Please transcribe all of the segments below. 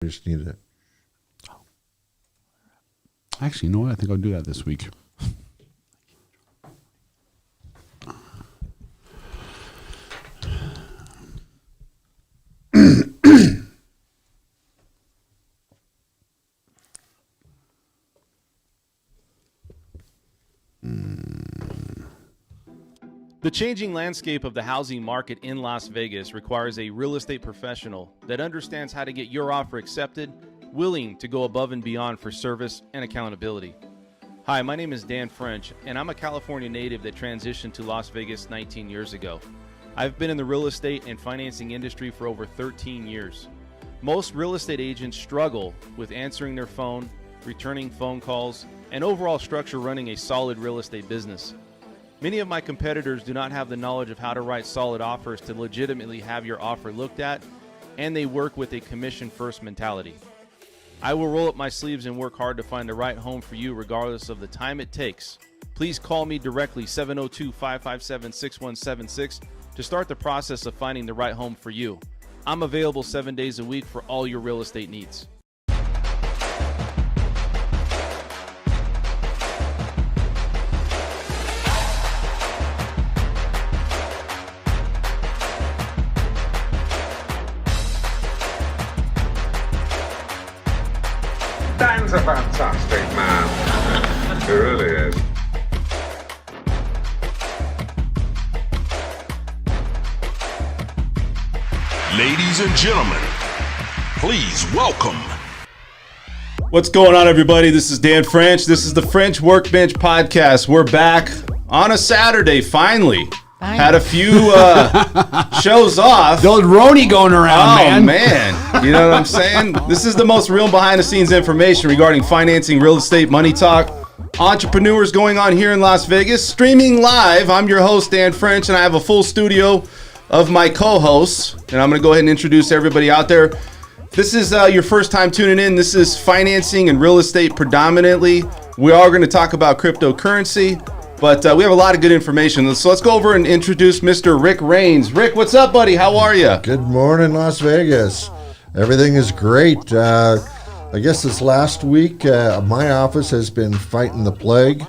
just need it. Actually, you know what? I think I'll do that this week. The changing landscape of the housing market in Las Vegas requires a real estate professional that understands how to get your offer accepted, willing to go above and beyond for service and accountability. Hi, my name is Dan French, and I'm a California native that transitioned to Las Vegas 19 years ago. I've been in the real estate and financing industry for over 13 years. Most real estate agents struggle with answering their phone, returning phone calls, and overall structure running a solid real estate business. Many of my competitors do not have the knowledge of how to write solid offers to legitimately have your offer looked at, and they work with a commission-first mentality. I will roll up my sleeves and work hard to find the right home for you regardless of the time it takes. Please call me directly, 702-557-6176, to start the process of finding the right home for you. I'm available 7 days a week for all your real estate needs. Dan's a fantastic man. He really is. Ladies and gentlemen, please welcome. What's going on, everybody? This is Dan French. This is the French Workbench podcast. We're back on a Saturday, finally. Had a few shows off. Those Roni going around, man. You know what I'm saying? This is the most real behind-the-scenes information regarding financing, real estate, money talk, entrepreneurs going on here in Las Vegas. Streaming live, I'm your host, Dan French, and I have a full studio of my co-hosts. And I'm going to go ahead and introduce everybody out there. If this is your first time tuning in, this is financing and real estate predominantly. We are going to talk about cryptocurrency. But we have a lot of good information. So let's go over and introduce Mr. Rick Raines. Rick, what's up, buddy? How are you? Good morning, Las Vegas. Everything is great. I guess this last week, my office has been fighting the plague.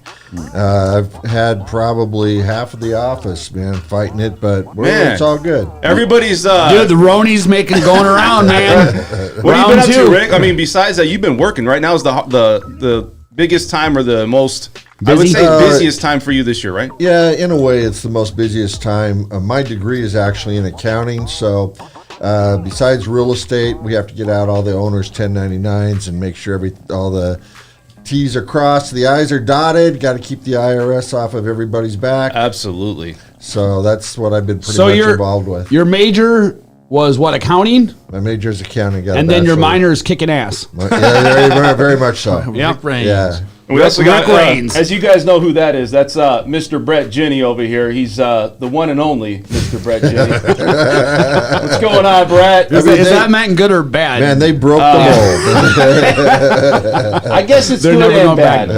I've had probably half of the office, man, fighting it, but it's all good. Everybody's... Dude, the Roni's going around, man. What have you been up to, Rick? I mean, besides that, you've been working. Right now is the biggest time or the most... Busy? I would say busiest time for you this year, right? Yeah, in a way, it's the most busiest time. My degree is actually in accounting, so besides real estate, we have to get out all the owners' 1099s and make sure all the T's are crossed, the I's are dotted. Got to keep the IRS off of everybody's back. Absolutely. So that's what I've been pretty much involved with. Your major was what, accounting? My major is accounting. And then your minor is kicking ass. Yeah, very much so. Yep. Yeah. And we also got, as you guys know who that is, that's Mr. Bret Jenny over here. He's the one and only Mr. Bret Jenny. What's going on, Bret? Is that meant good or bad? Man, they broke the mold. I guess it's good and bad.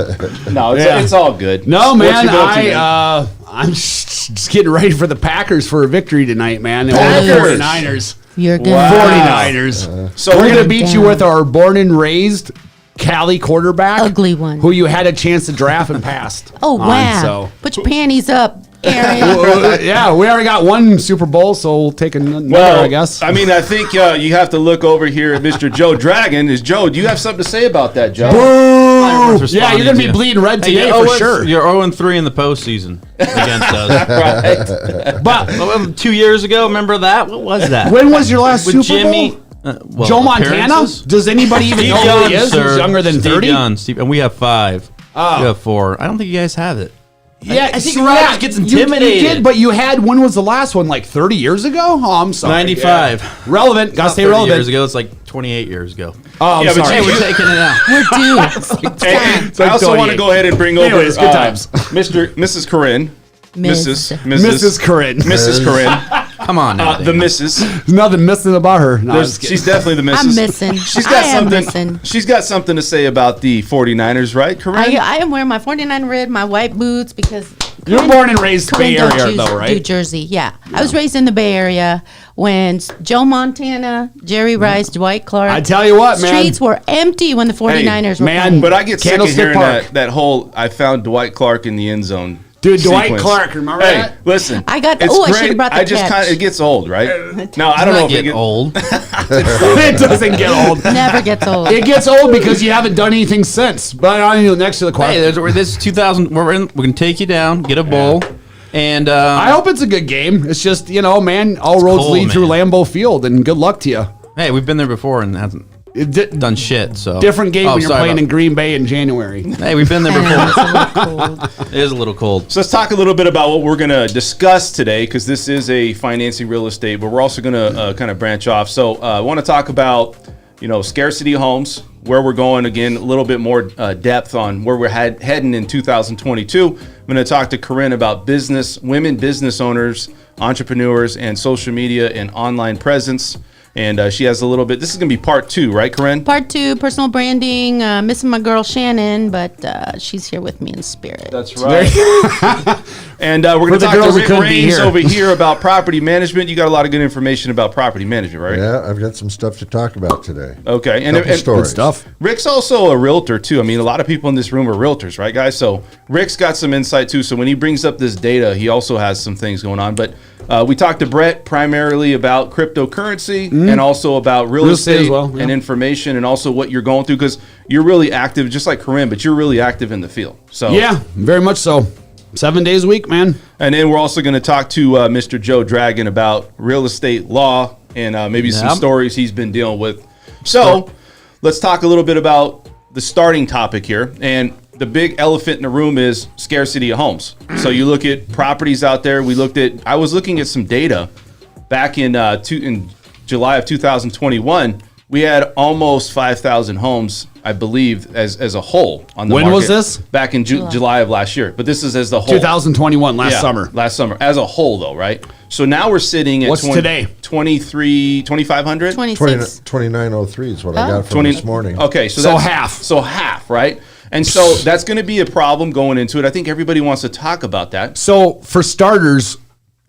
No, it's all good. No, man, I'm just getting ready for the Packers for a victory tonight, man. The 49ers. You're good. 49ers. So we're going to beat you with our born and raised Cali quarterback, ugly one, who you had a chance to draft and passed. Oh wow! Put your panties up, Aaron. Yeah, we already got one Super Bowl, so we'll take another. I guess. I mean, I think you have to look over here at Mr. Joe Dragon. Joe? Do you have something to say about that, Joe? Boo! Yeah, you're gonna be bleeding red today for sure. You're 0-3 in the postseason against us. Right. But 2 years ago, remember that? What was that? When was your last With Super Jimmy, Bowl? Joe Montana? Does anybody even know who he is? Who's younger than 30? And we have 5. Oh. You have 4. I don't think you guys have it. Yeah, I think Rogers gets intimidated. You did, but you had, when was the last one? Like 30 years ago? Oh, I'm sorry. 95. Yeah. Relevant. Gotta stay 30 relevant. years ago. It's like 28 years ago. Oh, I'm sorry. Hey, we're taking it out. We're due. I also want to go ahead and bring over good times. Mrs. Corin. Mrs. Corin. Mrs. Corin. Come on now. The missus. There's nothing missing about her. No, she's definitely the missus. I'm missing. She's got something to say about the 49ers, right, Corinne? I am wearing my 49 red, my white boots, because You were born and raised Bay Corinne, Area, New though, right? Jersey, yeah. I was raised in the Bay Area when Joe Montana, Jerry Rice, Dwight Clark. I tell you what, man. Streets were empty when the 49ers were man, playing. But I get sick of Candlestick hearing Park. that whole I found Dwight Clark in the end zone. Dude, Dwight sequence. Clark, remember hey, that? listen. I got- it's oh, I great. should've brought the I just catch. kind of, it gets old, right? Now, I don't know if it get old. It doesn't get old. Never gets old. It gets old because you haven't done anything since. But on the next to the question. Hey, this is 2000. We're gonna take you down, get a bowl, and I hope it's a good game. It's just, man, all roads cold, lead through man. Lambeau Field, and good luck to you. hey, we've been there before and hasn't done shit. So Different game Oh, when you're sorry playing in about- Green Bay in January. Hey, we've been there I know, it's before. a little cold. It is a little cold. So let's talk a little bit about what we're going to discuss today, because this is a financing real estate, but we're also going to kind of branch off. So I want to talk about, scarcity of homes, where we're going, again, a little bit more depth on where we're heading in 2022. I'm going to talk to Corinne about women business owners, entrepreneurs, and social media and online presence. And she has a little bit, this is going to be part 2, right, Corinne? Part 2, personal branding. Missing my girl Shannon, but she's here with me in spirit. That's right. And we're going to the talk girls to who Rick couldn't be Raines here. over here about property management. You got a lot of good information about property management, right? Yeah, I've got some stuff to talk about today. Okay. Couple stories. Good stuff. Rick's also a realtor too. I mean, a lot of people in this room are realtors, right, guys? So Rick's got some insight too. So when he brings up this data, he also has some things going on. But we talked to Bret primarily about cryptocurrency and also about real estate as well, yeah. and information, and also what you're going through, because you're really active, just like Corinne, but you're really active in the field. So Yeah, very much so. 7 days a week, man. And then we're also going to talk to Mr. Joe Dragon about real estate law and maybe some Yep. stories he's been dealing with. So let's talk a little bit about the starting topic here. And the big elephant in the room is scarcity of homes. So you look at properties out there. I was looking at some data back in July of 2021. We had almost 5,000 homes, I believe, as a whole on the When market. was this? Back in July of last year. But this is as the whole. 2021, last Yeah, summer. Last summer, as a whole, though, right? So now we're sitting at What's today? 2,500? 26. 2903 is what I got from 20 this morning. Okay, so So that's half. So half, right? And so that's going to be a problem going into it. I think everybody wants to talk about that. So for starters,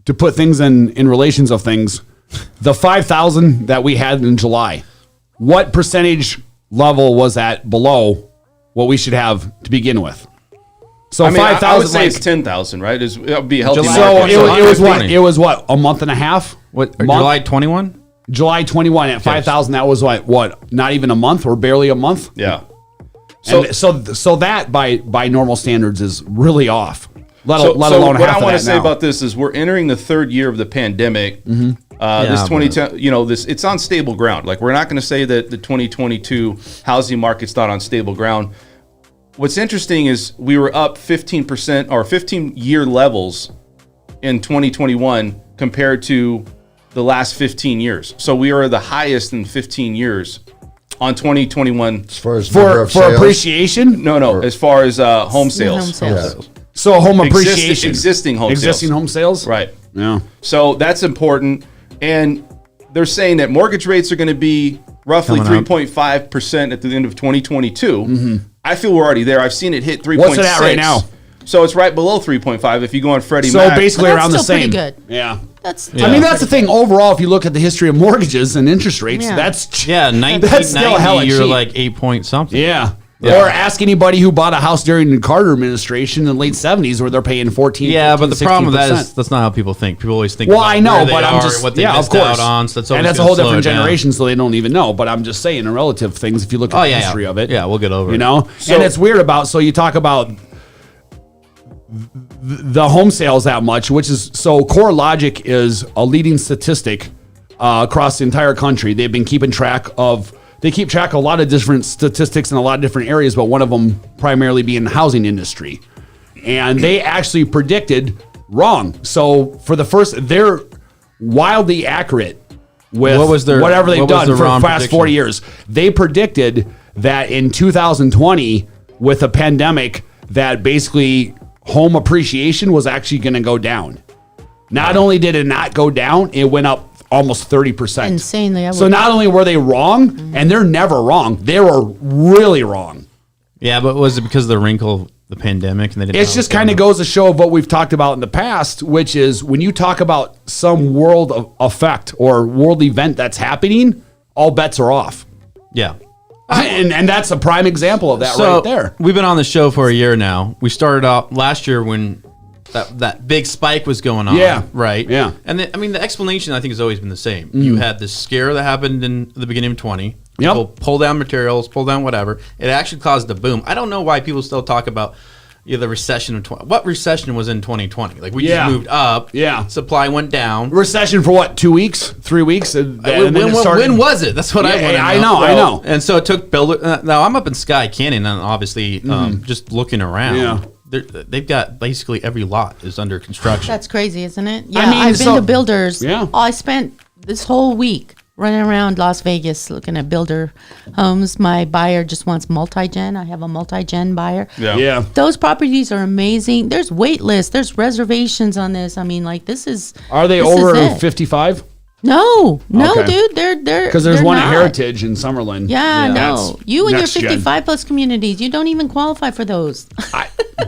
to put things in relations of things, the 5,000 that we had in July, what percentage level was that below what we should have to begin with? So I mean, I 5,000, would say like, it's 10,000, right? It would be a healthy July. so market. it was what? 120. It was what? A month and a half? What? Month? July 21? July 21 at 5,000. That was what? Not even a month or barely a month? Yeah. So so that by normal standards is really off. Let alone what half I of want that to say now. about this is we're entering the third year of the pandemic. This Yeah, 2010, it's on stable ground. Like, we're not going to say that the 2022 housing market's not on stable ground. What's interesting is we were up 15% or 15-year levels in 2021 compared to the last 15 years. So we are the highest in 15 years on 2021. As far as number for of sales, appreciation? No, as far as home sales. Home sales. Yeah. So home appreciation. Existing home sales. Existing home sales? Right. Yeah. So that's important. And they're saying that mortgage rates are going to be roughly Coming up. 3.5% at the end of 2022. I feel we're already there. I've seen it hit 3.6. What's it at right now? So it's right below 3.5 if you go on Freddie So Mac. basically But that's around the still pretty same. good. Yeah. That's I mean, that's the thing. Overall, if you look at the history of mortgages and interest rates, Yeah. that's Yeah, That's still 1990, hella you're cheap. like 8 point something. yeah. Yeah. Or ask anybody who bought a house during the Carter administration in the late 70s where they're paying 14. Yeah, but the 15, problem with that 16%. is that's not how people think. People always think Well, about I know, where they but I'm are, just what they yeah, of missed course. out on. So that's and always that's a gonna whole slow different it down. generation, so they don't even know. But I'm just saying, in relative things, if you look at Oh, the yeah, history yeah. of it, Yeah, we'll get over you it. know. So- And it's weird about. So you talk about the home sales that much, which is so. CoreLogic is a leading statistic across the entire country. They've been keeping track of. They keep track of a lot of different statistics in a lot of different areas, but one of them primarily being the housing industry. And they actually predicted wrong. So for the first, they're wildly accurate with What was their- whatever they've what was done their for the wrong past 40 prediction? years. They predicted that in 2020, with a pandemic, that basically home appreciation was actually going to go down. Not only did it not go down, it went up almost 30%. Insanely. So not only were they wrong, and they're never wrong, they were really wrong. Yeah, but was it because of the the pandemic, and they didn't. It's just kind of goes to show of what we've talked about in the past, which is when you talk about some world effect or world event that's happening, all bets are off. Yeah. And that's a prime example of that So right there. we've been on the show for a year now. We started out last year when that big spike was going on. Yeah. Right. Yeah. And the explanation I think has always been the same. You had this scare that happened in the beginning of 20. People pull down materials, pull down whatever. It actually caused a boom. I don't know why people still talk about the recession of 20. What recession was in 2020? Like we just moved up. Yeah. Supply went down. Recession for what? 2 weeks? 3 weeks? And then it started. When was it? That's what I want to know. I know. And so it took builder. Now I'm up in Sky Canyon, and obviously, just looking around. Yeah. They've got basically every lot is under construction. That's crazy, isn't it? Yeah, I mean, I've been to builders. Yeah. I spent this whole week running around Las Vegas looking at builder homes. My buyer just wants multi-gen. I have a multi-gen buyer. Yeah. Those properties are amazing. There's wait lists. There's reservations on this. I mean, like this is. Are they this over is it. 55? No, Okay. dude. They're Because there's they're one not. at Heritage in Summerlin. Yeah, no. That's You and your next gen. 55 plus communities, you don't even qualify for those.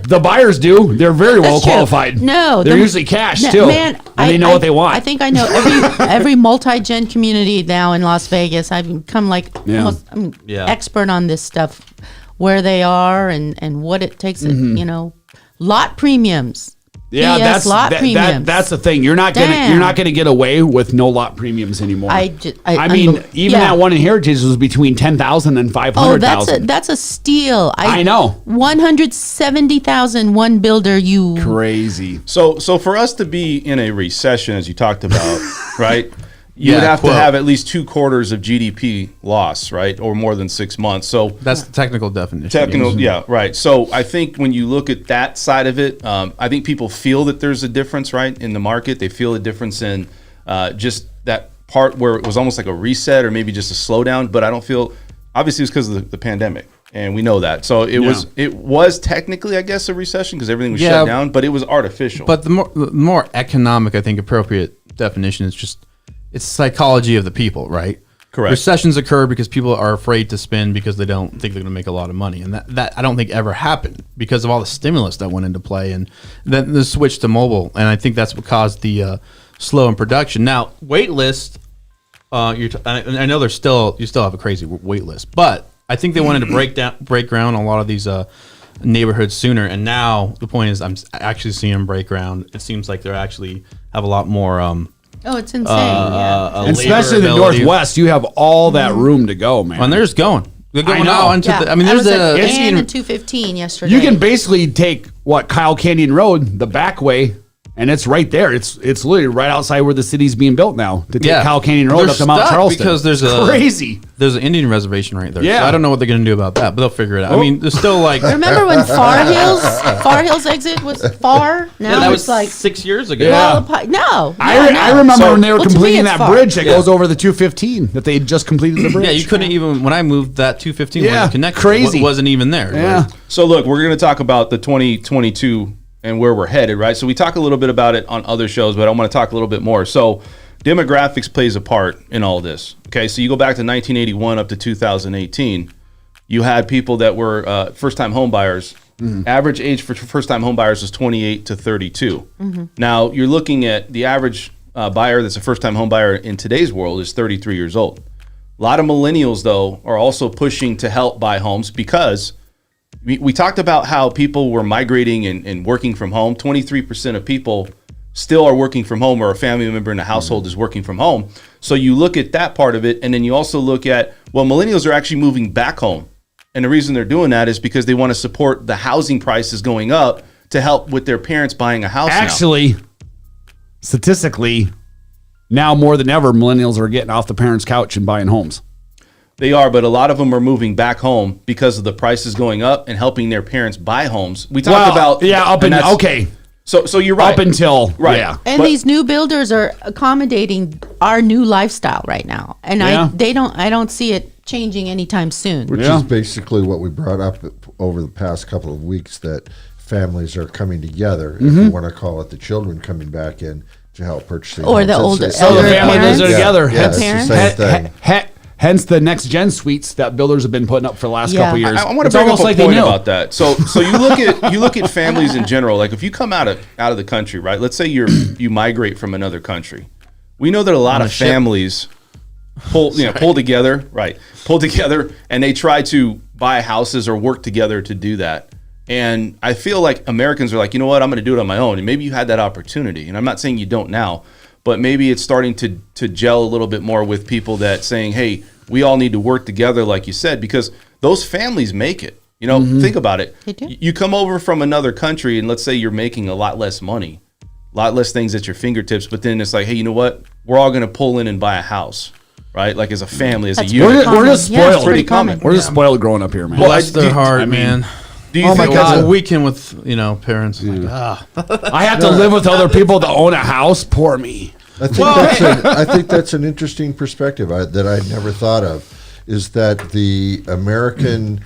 The buyers do. They're very well That's true. qualified. No, they're the- usually cash No, too. Man, and they know what they want. I think I know every multi-gen community now in Las Vegas. I've become like almost expert on this stuff, where they are and what it takes. Lot premiums. Yeah, BS lot premiums. that's the thing. You're not gonna get away with no lot premiums anymore. I mean, even that one in Heritage was between 10,000 and 500,000. That's a steal. I know. 170,000 one builder. You crazy. So for us to be in a recession, as you talked about, right? You would have to have at least 2 quarters of GDP loss, right, or more than 6 months. So that's the technical definition. Yeah, right. So I think when you look at that side of it, I think people feel that there's a difference, right, in the market. They feel a difference in just that part where it was almost like a reset or maybe just a slowdown. But I don't feel, obviously, it's because of the pandemic, and we know that. So it was technically, I guess, a recession because everything was shut down, but it was artificial. But the more economic, I think, appropriate definition is just. It's psychology of the people, right? Correct. Recessions occur because people are afraid to spend because they don't think they're going to make a lot of money, and that I don't think ever happened because of all the stimulus that went into play, and then the switch to mobile, and I think that's what caused the slow in production. Now, wait list, I know you still have a crazy wait list, but I think they wanted to break ground on a lot of these neighborhoods sooner, and now the point is I'm actually seeing them break ground. It seems like they actually have a lot more. Oh, it's insane. Yeah. Especially in the Northwest, you have all that room to go, man. And they're just going. They're going out into Yeah. the. I mean, I there's was at a. Ann and 215 yesterday. You can basically take Kyle Canyon Road, the back way, and it's right there. It's literally right outside where the city's being built now to take Kyle Canyon Road They're up to Mount stuck Charleston. because there's crazy. There's an Indian reservation right there. Yeah. So I don't know what they're going to do about that, but they'll figure it out. I mean, there's still like. Remember when Far Hills exit was far? Now that it's was like 6 years ago. Yeah. I remember when they were Well, to me, completing it's that far. bridge that goes over the 215 that they just completed the bridge. Yeah, you couldn't even when I moved that 215 Yeah, wasn't connected. crazy. It wasn't even there. Yeah. Like, So look, we're going to talk about the 2022 and where we're headed, right? So we talk a little bit about it on other shows, but I want to talk a little bit more. So demographics plays a part in all this. Okay, so you go back to 1981 up to 2018, you had people that were first-time home buyers. Average age for first-time home buyers was 28 to 32. Now you're looking at the average buyer that's a first-time home buyer in today's world is 33 years old. A lot of millennials, though, are also pushing to help buy homes because we talked about how people were migrating and working from home. 23% of people still are working from home, or a family member in the household is working from home. So you look at that part of it, and then you also look at, well, millennials are actually moving back home. And the reason they're doing that is because they want to support the housing prices going up to help with their parents buying a house now. Actually, statistically, now more than ever, millennials are getting off the parents' couch and buying homes. They are, but a lot of them are moving back home because of the prices going up and helping their parents buy homes. We talked about okay. So you're right. Up until Right. yeah. And these new builders are accommodating our new lifestyle right now, and Yeah. I don't see it changing anytime soon. Which Yeah. is basically what we brought up over the past couple of weeks, that families are coming together, if you want to call it, the children coming back in to help purchase Or the homes. older- It's So the elder family lives parents? together. Yeah, it's the Parents? same thing. Hence the next gen suites that builders have been putting up for the last couple years. I want to It's bring up almost a like they point knew. about that. So you look at families in general. Like if you come out of the country, right? Let's say you migrate from another country. We know that a lot of families pull together, and they try to buy houses or work together to do that. And I feel like Americans are like, you know what, I'm going to do it on my own. And maybe you had that opportunity, and I'm not saying you don't now, but maybe it's starting to gel a little bit more with people that saying, hey, we all need to work together, like you said, because those families make it. You know, think about it. They do. You come over from another country, and let's say you're making a lot less money, a lot less things at your fingertips, but then it's like, hey, you know what? We're all going to pull in and buy a house, right? Like as a family, as That's a unit. We're just Yeah, it's spoiled. pretty common. We're just spoiled growing up here, man. Well, Bless their heart, man. Do you Oh my think God! that's A weekend with parents. Like, I have to live with other people that own a house. Poor me. I think that's an interesting perspective that I'd never thought of. Is that the American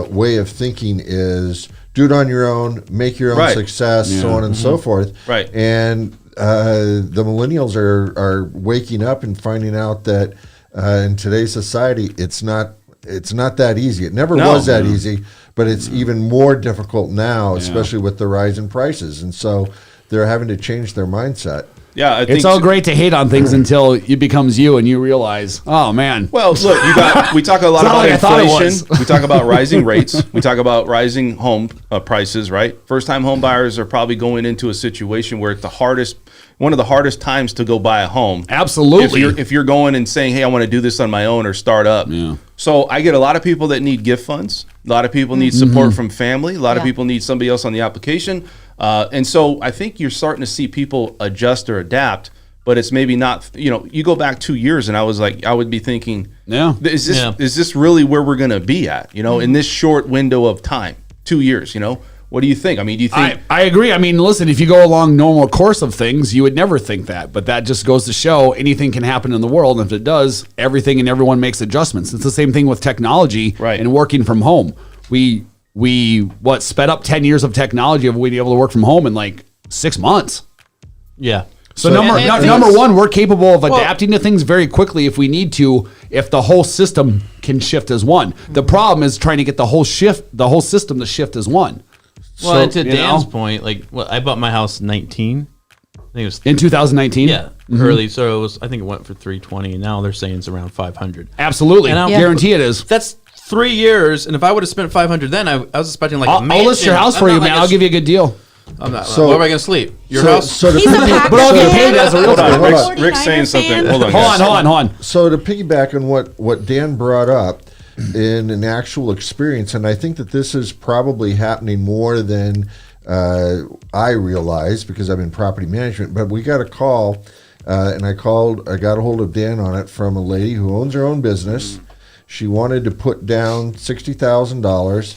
way of thinking is do it on your own, make your own Right. success, so on and so forth. Right. And the millennials are waking up and finding out that in today's society, it's not that easy. It never was that easy, but it's even more difficult now, especially with the rise in prices. And so they're having to change their mindset. Yeah, I think It's all great to hate on things until it becomes you and you realize, oh man. Well, look, we talk a lot It's not about like I thought it inflation. was. We talk about rising rates. We talk about rising home prices, right? First-time home buyers are probably going into a situation where it's one of the hardest times to go buy a home. Absolutely. If you're going and saying, hey, I want to do this on my own or start up. Yeah. So I get a lot of people that need gift funds. A lot of people need support from family. A lot of Yeah. people need somebody else on the application. And so I think you're starting to see people adjust or adapt, but it's maybe not, you go back 2 years and I would be thinking, Yeah. is this really where we're going to be at, in this short window of time, 2 years, What do you think? I mean, do you think? I agree. I mean, listen, if you go along normal course of things, you would never think that. But that just goes to show anything can happen in the world. And if it does, everything and everyone makes adjustments. It's the same thing with technology and working from home. We sped up 10 years of technology of being able to work from home in like 6 months. yeah. So number one, we're capable of adapting to things very quickly if we need to, if the whole system can shift as one. The problem is trying to get the whole system to shift as one. Well, So, and to you Dan's know, point, I bought my house 19. I think it was in 2019. yeah, early. So I think it went for 320, and now they're saying it's around 500. Absolutely. And I'll- Guarantee it is. That's 3 years, and if I would have spent 500 then, I was expecting like a I'll mansion. list your house I'm for not you, like man. a- I'll give you a good deal. I'm not. So- where am I going to sleep? Your So- house? So to He's a piggy- pack But I'll get fan. paid as a realtor. Hold on, Hold on. Rick's saying something. fan. Hold on, Hold guys. on. So to piggyback on what Dan brought up in an actual experience, and I think that this is probably happening more than I realize because I'm in property management, but we got a call, and I got a hold of Dan on it from a lady who owns her own business. She wanted to put down $60,000,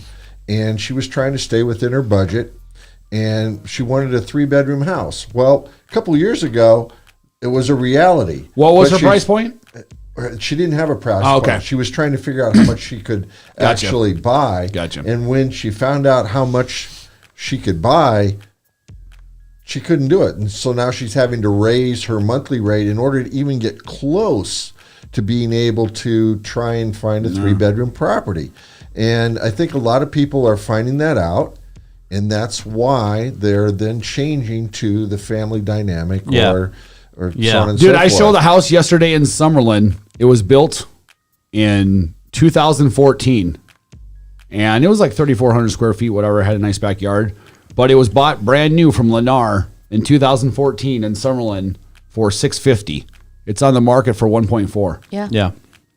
and she was trying to stay within her budget, and she wanted a 3-bedroom house. Well, a couple of years ago, it was a reality. What was But her price point? She didn't have a price Oh, okay. point. She was trying to figure out how much she could Gotcha. actually buy. Gotcha. And when she found out how much she could buy, she couldn't do it. And so now she's having to raise her monthly rate in order to even get close to being able to try and find a 3-bedroom property. And I think a lot of people are finding that out. And that's why they're then changing to the family dynamic Yeah. or Yeah. so on and Dude, so I forth. showed a house yesterday in Summerlin. It was built in 2014. And it was like 3,400 square feet, whatever. It had a nice backyard. But it was bought brand new from Lennar in 2014 in Summerlin for $650. It's on the market for 1.4. Yeah. Yeah.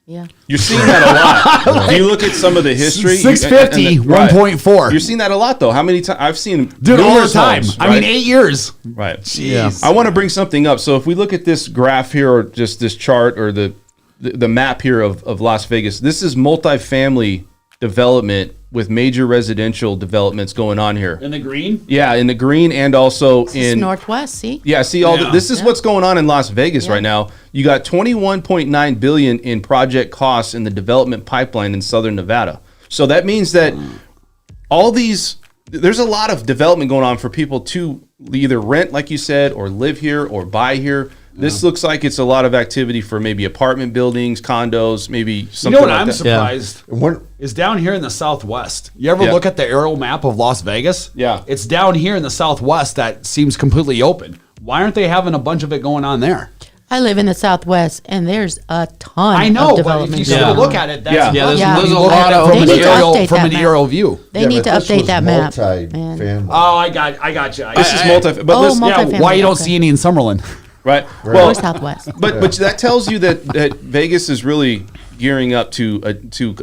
Yeah. You're seeing that a lot. If you look at some of the history, 650, 1.4. You're seeing that a lot, though. How many times I've seen Dude, all the numerous time. homes, I mean, right? 8 years. Right. Yeah. I want to bring something up. So if we look at this graph here, or just this chart, or the map here of Las Vegas, this is multifamily development with major residential developments going on here. In the green? Yeah, in the green and also This is in Northwest, see? Yeah, see all Yeah. this is what's going on in Las Vegas right now. You got 21.9 billion in project costs in the development pipeline in Southern Nevada. So that means that there's a lot of development going on for people to either rent, like you said, or live here or buy here. This looks like it's a lot of activity for maybe apartment buildings, condos, maybe You something know what like I'm that. surprised One, is down here in the Southwest. You ever Yeah. look at the aerial map of Las Vegas? Yeah. It's down here in the Southwest that seems completely open. Why aren't they having a bunch of it going on there? I live in the Southwest, and there's a ton I of know, but if development. you sort Yeah. of look at it, that's Yeah. Yeah, there's, Yeah. there's a You look at lot it of from They an need to aerial update from that an map. aerial view. They yeah, need but to this update was that map. Man. multi-family. Oh, I got you. This is multi, but Oh, listen, Yeah, multifamily, why you don't okay. see any in Summerlin? right? Or Well, Southwest. but that tells you that Vegas is really gearing up to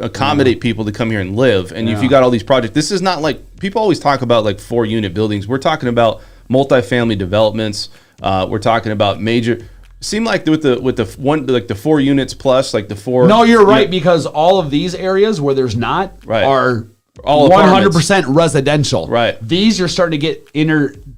accommodate people to come here and live. And if you got all these projects, this is not like people always talk about like 4-unit buildings. We're talking about multifamily developments. We're talking about major. Seem like with the one like the 4 units plus like the 4. No, you're right, because all of these areas where there's not Right. are All 100% residential. Right. These you're starting to get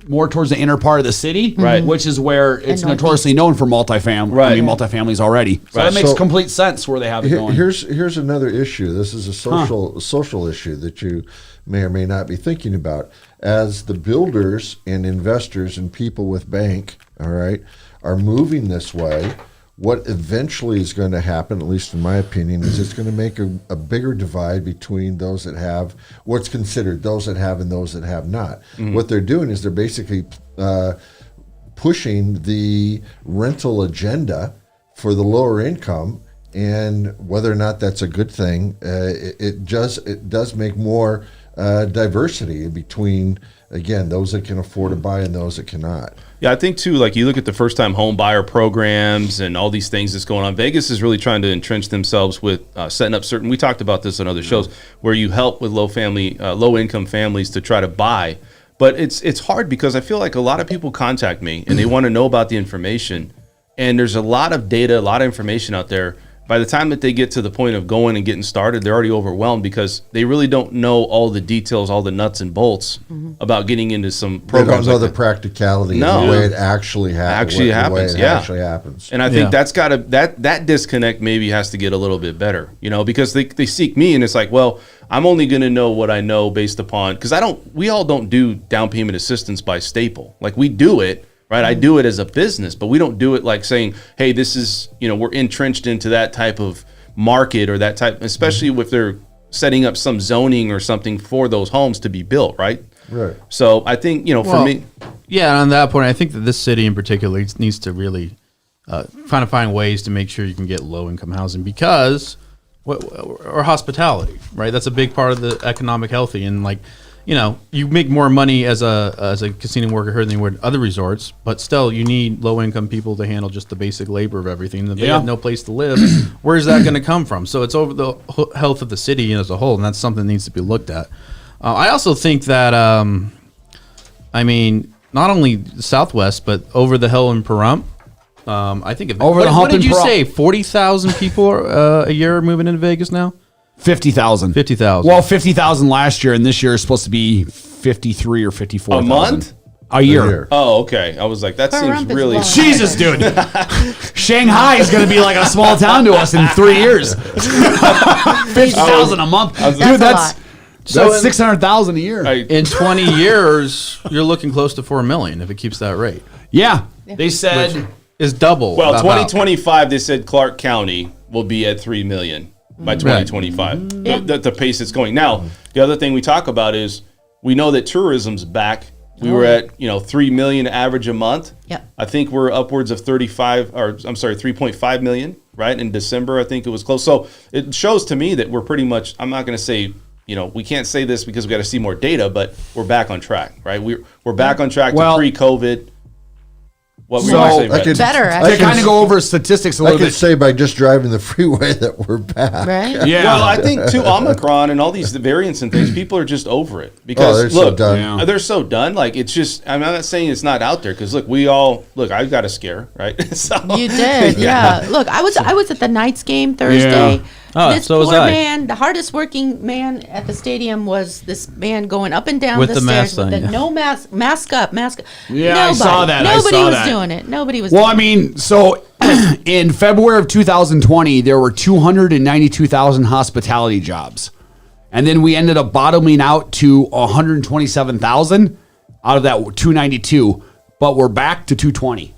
more towards the inner part of the city, Right. which is where it's northeast. notoriously known for multifamily. Right. I mean, multifamilies already. So Right. that makes So- complete sense where they have it going. Here's another issue. This is a social issue that you may or may not be thinking about. As the builders and investors and people with bank, all right, are moving this way, what eventually is going to happen, at least in my opinion, is it's going to make a bigger divide between those that have what's considered those that have and those that have not. What they're doing is they're basically pushing the rental agenda for the lower income, and whether or not that's a good thing, it does make more diversity between, again, those that can afford to buy and those that cannot. Yeah, I think too, like you look at the first time home buyer programs and all these things that's going on. Vegas is really trying to entrench themselves with setting up we talked about this on other shows, where you help with low income families to try to buy. But it's hard because I feel like a lot of people contact me and they want to know about the information. And there's a lot of data, a lot of information out there. By the time that they get to the point of going and getting started, they're already overwhelmed because they really don't know all the details, all the nuts and bolts about getting into some They programs. don't know like the that. practicality No. of the way it actually happens. Actually happens, yeah. Actually happens. And I think Yeah. that's got to that disconnect maybe has to get a little bit better, because they seek me and it's like, well, I'm only going to know what I know based upon, because we all don't do down payment assistance by staple. Like we do it, right? I do it as a business, but we don't do it like saying, hey, this is, we're entrenched into that type of market or that type, especially if they're setting up some zoning or something for those homes to be built, right? Right. So I think, for me, Yeah, and on that point, I think that this city in particular needs to really trying to find ways to make sure you can get low income housing because, or hospitality, right? That's a big part of the economic healthy, and like, you make more money as a casino worker here than you would other resorts, but still you need low income people to handle just the basic labor of everything. If they Yeah. have no place to live, where's that going to come from? So it's over the health of the city as a whole, and that's something that needs to be looked at. I also think that, not only the Southwest, but over the hill in Pahrump, I think Over the hump what did in you Pahrump. say? 40,000 people a year are moving into Vegas now. 50,000. 50,000. Well, 50,000 last year, and this year is supposed to be 53 or 54. a month? A year. Oh, okay. I was like, that seems Pahrump is really. long. Jesus, dude. Shanghai is going to be like a small town to us in 3 years. 50,000 a month. Dude, That's a that's lot. that's 600,000 a year. In 20 years, you're looking close to 4 million if it keeps that rate. Yeah. They said Is double. Well, about. 2025, they said Clark County will be at 3 million by 2025. The pace it's going. Now, the other thing we talk about is we know that tourism's back. We were at 3 million average a month. Yep. I think we're upwards of 3.5 million, right? In December, I think it was close. So it shows to me that we're pretty much, I'm not going to say, we can't say this because we got to see more data, but we're back on track, right? We're back on track to pre-COVID. What were you So, going to say, Brett? Better, I to actually. kind of go over statistics a I little could bit. say by just driving the freeway that we're back. Right? Yeah. Well, I think too, Omicron and all these variants and things, people are just over it Oh, because they're so look, done. Yeah. they're so done. Like it's just, I'm not saying it's not out there because look, I got a scare, right? So, You did, yeah. Look, I was at the Knights game Thursday. Yeah. Oh, This so was poor I. man, the hardest working man at the stadium was this man going up and down With the the stairs mask on, with the yeah. no mask up. Yeah, I saw that. I Nobody saw was that. doing it. Nobody was Well, doing I mean, so in February of 2020, there were 292,000 hospitality jobs. And then we ended up bottoming out to 127,000 out of that 292, but we're back to 220.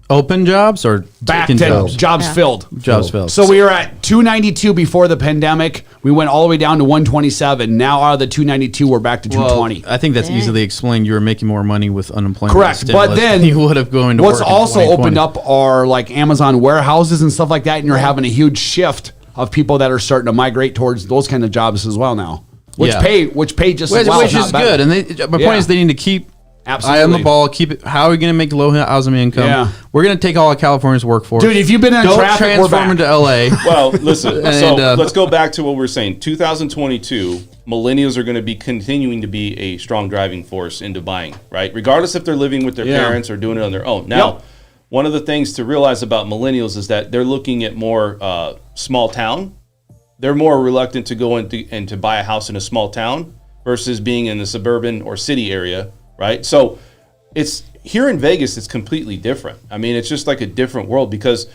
Open jobs or back taken to jobs Yeah. filled. Jobs filled. So we were at 292 before the pandemic. We went all the way down to 127. Now out of the 292, we're back to 220. I think that's easily explained. You were making more money with unemployment. Correct, stimulus but then than you would have going to what's work in also 2020. opened up are like Amazon warehouses and stuff like that, and you're having a huge shift of people that are starting to migrate towards those kind of jobs as well now, which Yeah. pay just as well, which if not is better. good. And my Yeah. point is, they need to keep eye on the Absolutely. ball. Keep it. How are we going to make low housing income? Yeah. We're going to take all of California's workforce. Dude, if you've been in don't traffic, we're transform back. into LA. Well, listen. And, So let's go back to what we were saying. 2022, millennials are going to be continuing to be a strong driving force into buying, right? Regardless if they're living with their Yeah. parents or doing it on their own. Now, Yep. one of the things to realize about millennials is that they're looking at more small town. They're more reluctant to go into and to buy a house in a small town versus being in the suburban or city area, right? So it's here in Vegas, it's completely different. I mean, it's just like a different world because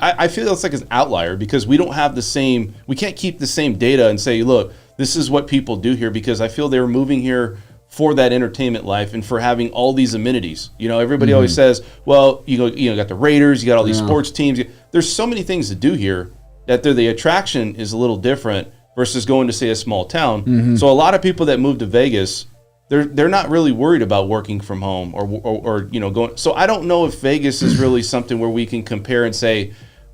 I feel it's like an outlier because we don't have the same, we can't keep the same data and say, look, this is what people do here because I feel they were moving here for that entertainment life and for having all these amenities. You know, everybody always says, well, you got the Raiders, you got all these sports teams. There's so many things to do here that the attraction is a little different versus going to say a small town. So a lot of people that move to Vegas, they're not really worried about working from home or going. So I don't know if Vegas is really something where we can compare and say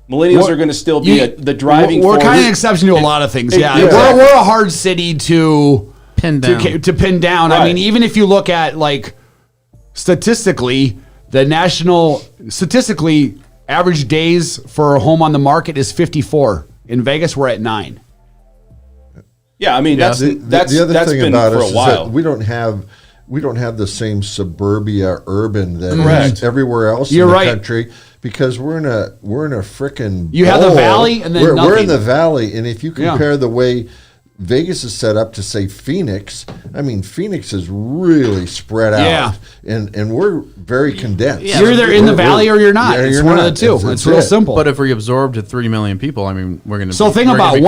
millennials are going to still be the driving We're force. kind of an exception to a lot of things. Yeah, Exactly. we're a hard city to Pin down. to pin down. I Right. mean, even if you look at like statistically, statistically average days for a home on the market is 54. In Vegas, we're at 9. Yeah, I mean that's The other that's thing been about for us a is while. that we don't have the same suburbia urban that Correct. is everywhere else You're in the right. country because we're in a frickin' You have the bowl. valley and then we're in nothing. the valley, and if you Yeah. compare the way Vegas is set up to say Phoenix, I mean Phoenix is really spread out, Yeah. and we're very condensed. Yeah, You're either in the We're- valley or you're not. Yeah, It's you're one not. of the two. That's It's real it. simple. But if we absorb to 3 million people, I mean, we're going to. So think about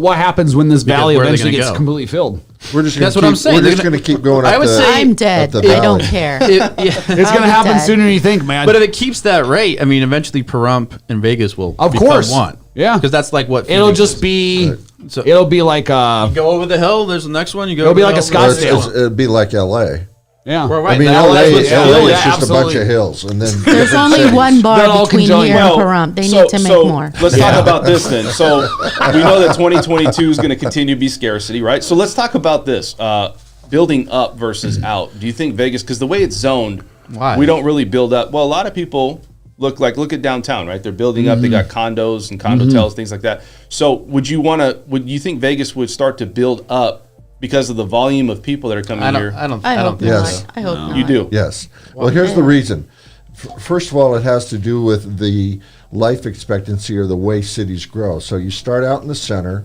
what happens when this valley where are they eventually gonna gets go? completely filled. We're just That's gonna what I'm keep- saying. We're They're just gonna- going to keep going. I up would the, say- I'm dead. up the I don't valley. care. It's going to I'm happen dead. sooner than you think, man. But if it keeps that rate, I mean, eventually Pahrump and Vegas will Of become course. one. Yeah. Because that's like what it'll Phoenix just is. be, So- it'll be like Go over the hill. There's the next one. You go. It'll be over like the a hill, Or Scottsdale. it'd be like L.A. yeah. Well, I right. mean, Now LA, that's LA what's is happening. just a bunch absolutely. of hills, and then There's only one They're bar all between conjoined. here and Well, Pahrump. They need to make more. Let's talk about this then. So we know that 2022 is going to continue to be scarcity, right? So let's talk about this. Building up versus out. Do you think Vegas, because the way it's zoned, Why? we don't really build up. Well, a lot of people look at downtown, right? They're building up. They got condos and condotels, things like that. So would you think Vegas would start to build up because of the volume of people that are coming here? I don't I hope think not. Yes. I hope not. You do. yes. Well, here's the reason. First of all, it has to do with the life expectancy or the way cities grow. So you start out in the center,